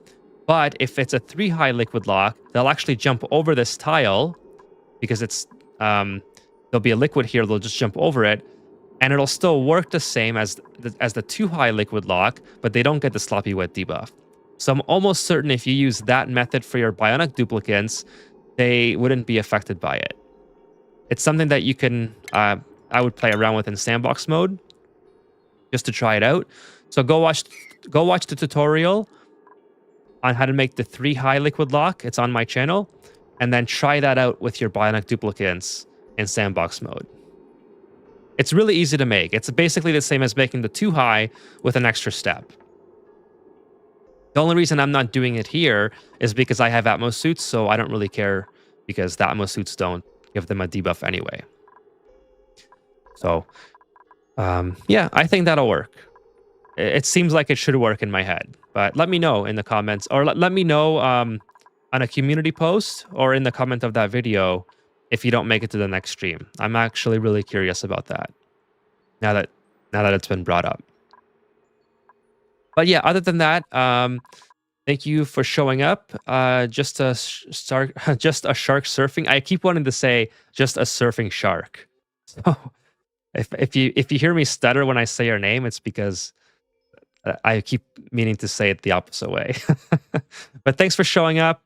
But if it's a 3 high liquid lock, they'll actually jump over this tile because it's there'll be a liquid here. They'll just jump over it, and it'll still work the same as the 2 high liquid lock, but they don't get the sloppy wet debuff. So I'm almost certain if you use that method for your Bionic Duplicants, they wouldn't be affected by it. It's something that you can I would play around with in sandbox mode just to try it out. So go watch the tutorial on how to make the 3 high liquid lock. It's on my channel, and then try that out with your Bionic Duplicants in sandbox mode. It's really easy to make. It's basically the same as making the 2 high with an extra step. The only reason I'm not doing it here is because I have Atmos suits, so I don't really care because the Atmos suits don't give them a debuff anyway. So, yeah, I think that'll work. It seems like it should work in my head, but let me know in the comments, or let me know on a community post or in the comment of that video if you don't make it to the next stream. I'm actually really curious about that now that it's been brought up. But yeah, other than that, thank you for showing up. Just a shark surfing. I keep wanting to say just a surfing shark. So if you hear me stutter when I say your name, it's because I keep meaning to say it the opposite way. But thanks for showing up.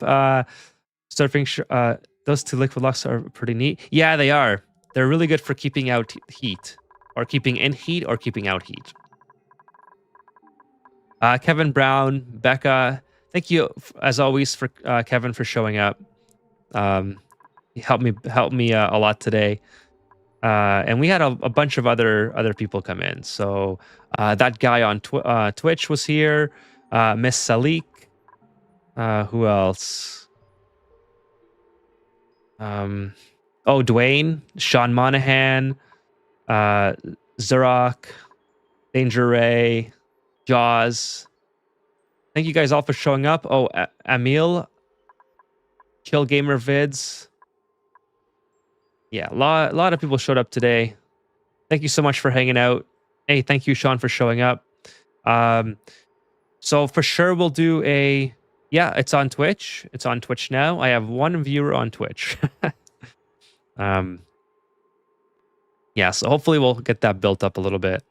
Surfing. Those 2 liquid locks are pretty neat. Yeah, they are. They're really good for keeping out heat, or keeping in heat, or keeping out heat. Kevin Brown, Becca, thank you as always for Kevin for showing up. He helped me a lot today, and we had a bunch of other people come in. So that guy on Twitch was here. Miss Salik. Who else? Dwayne, Sean Monahan, Zurok, Danger Ray, Jaws. Thank you guys all for showing up. Oh, Emil, Chill Gamer Vids. Yeah, a lot of people showed up today. Thank you so much for hanging out. Hey, thank you, Sean, for showing up. So for sure we'll do a... Yeah, it's on Twitch. It's on Twitch now. I have 1 viewer on Twitch. Yeah, so hopefully we'll get that built up a little bit.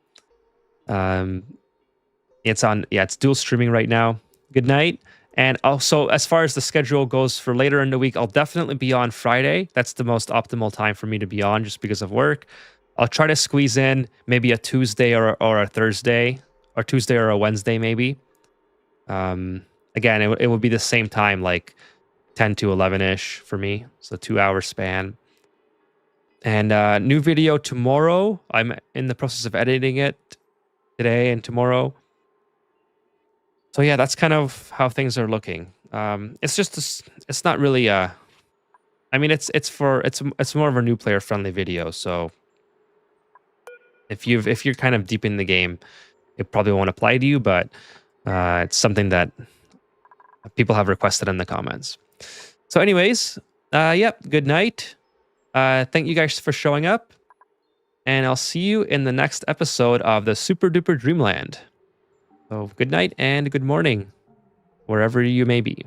It's dual streaming right now. Good night. And also, as far as the schedule goes for later in the week, I'll definitely be on Friday. That's the most optimal time for me to be on just because of work. I'll try to squeeze in maybe a Tuesday or a Thursday, or Tuesday or a Wednesday maybe. Again, it would be the same time, like 10 to 11-ish for me. So 2-hour span. And new video tomorrow. I'm in the process of editing it today and tomorrow. So yeah, that's kind of how things are looking. It's not really I mean, it's more of a new player friendly video. So if you're kind of deep in the game, it probably won't apply to you, but it's something that people have requested in the comments. So anyways, yep, good night. Thank you guys for showing up, and I'll see you in the next episode of the Super Duper Dreamland. So good night and good morning, wherever you may be.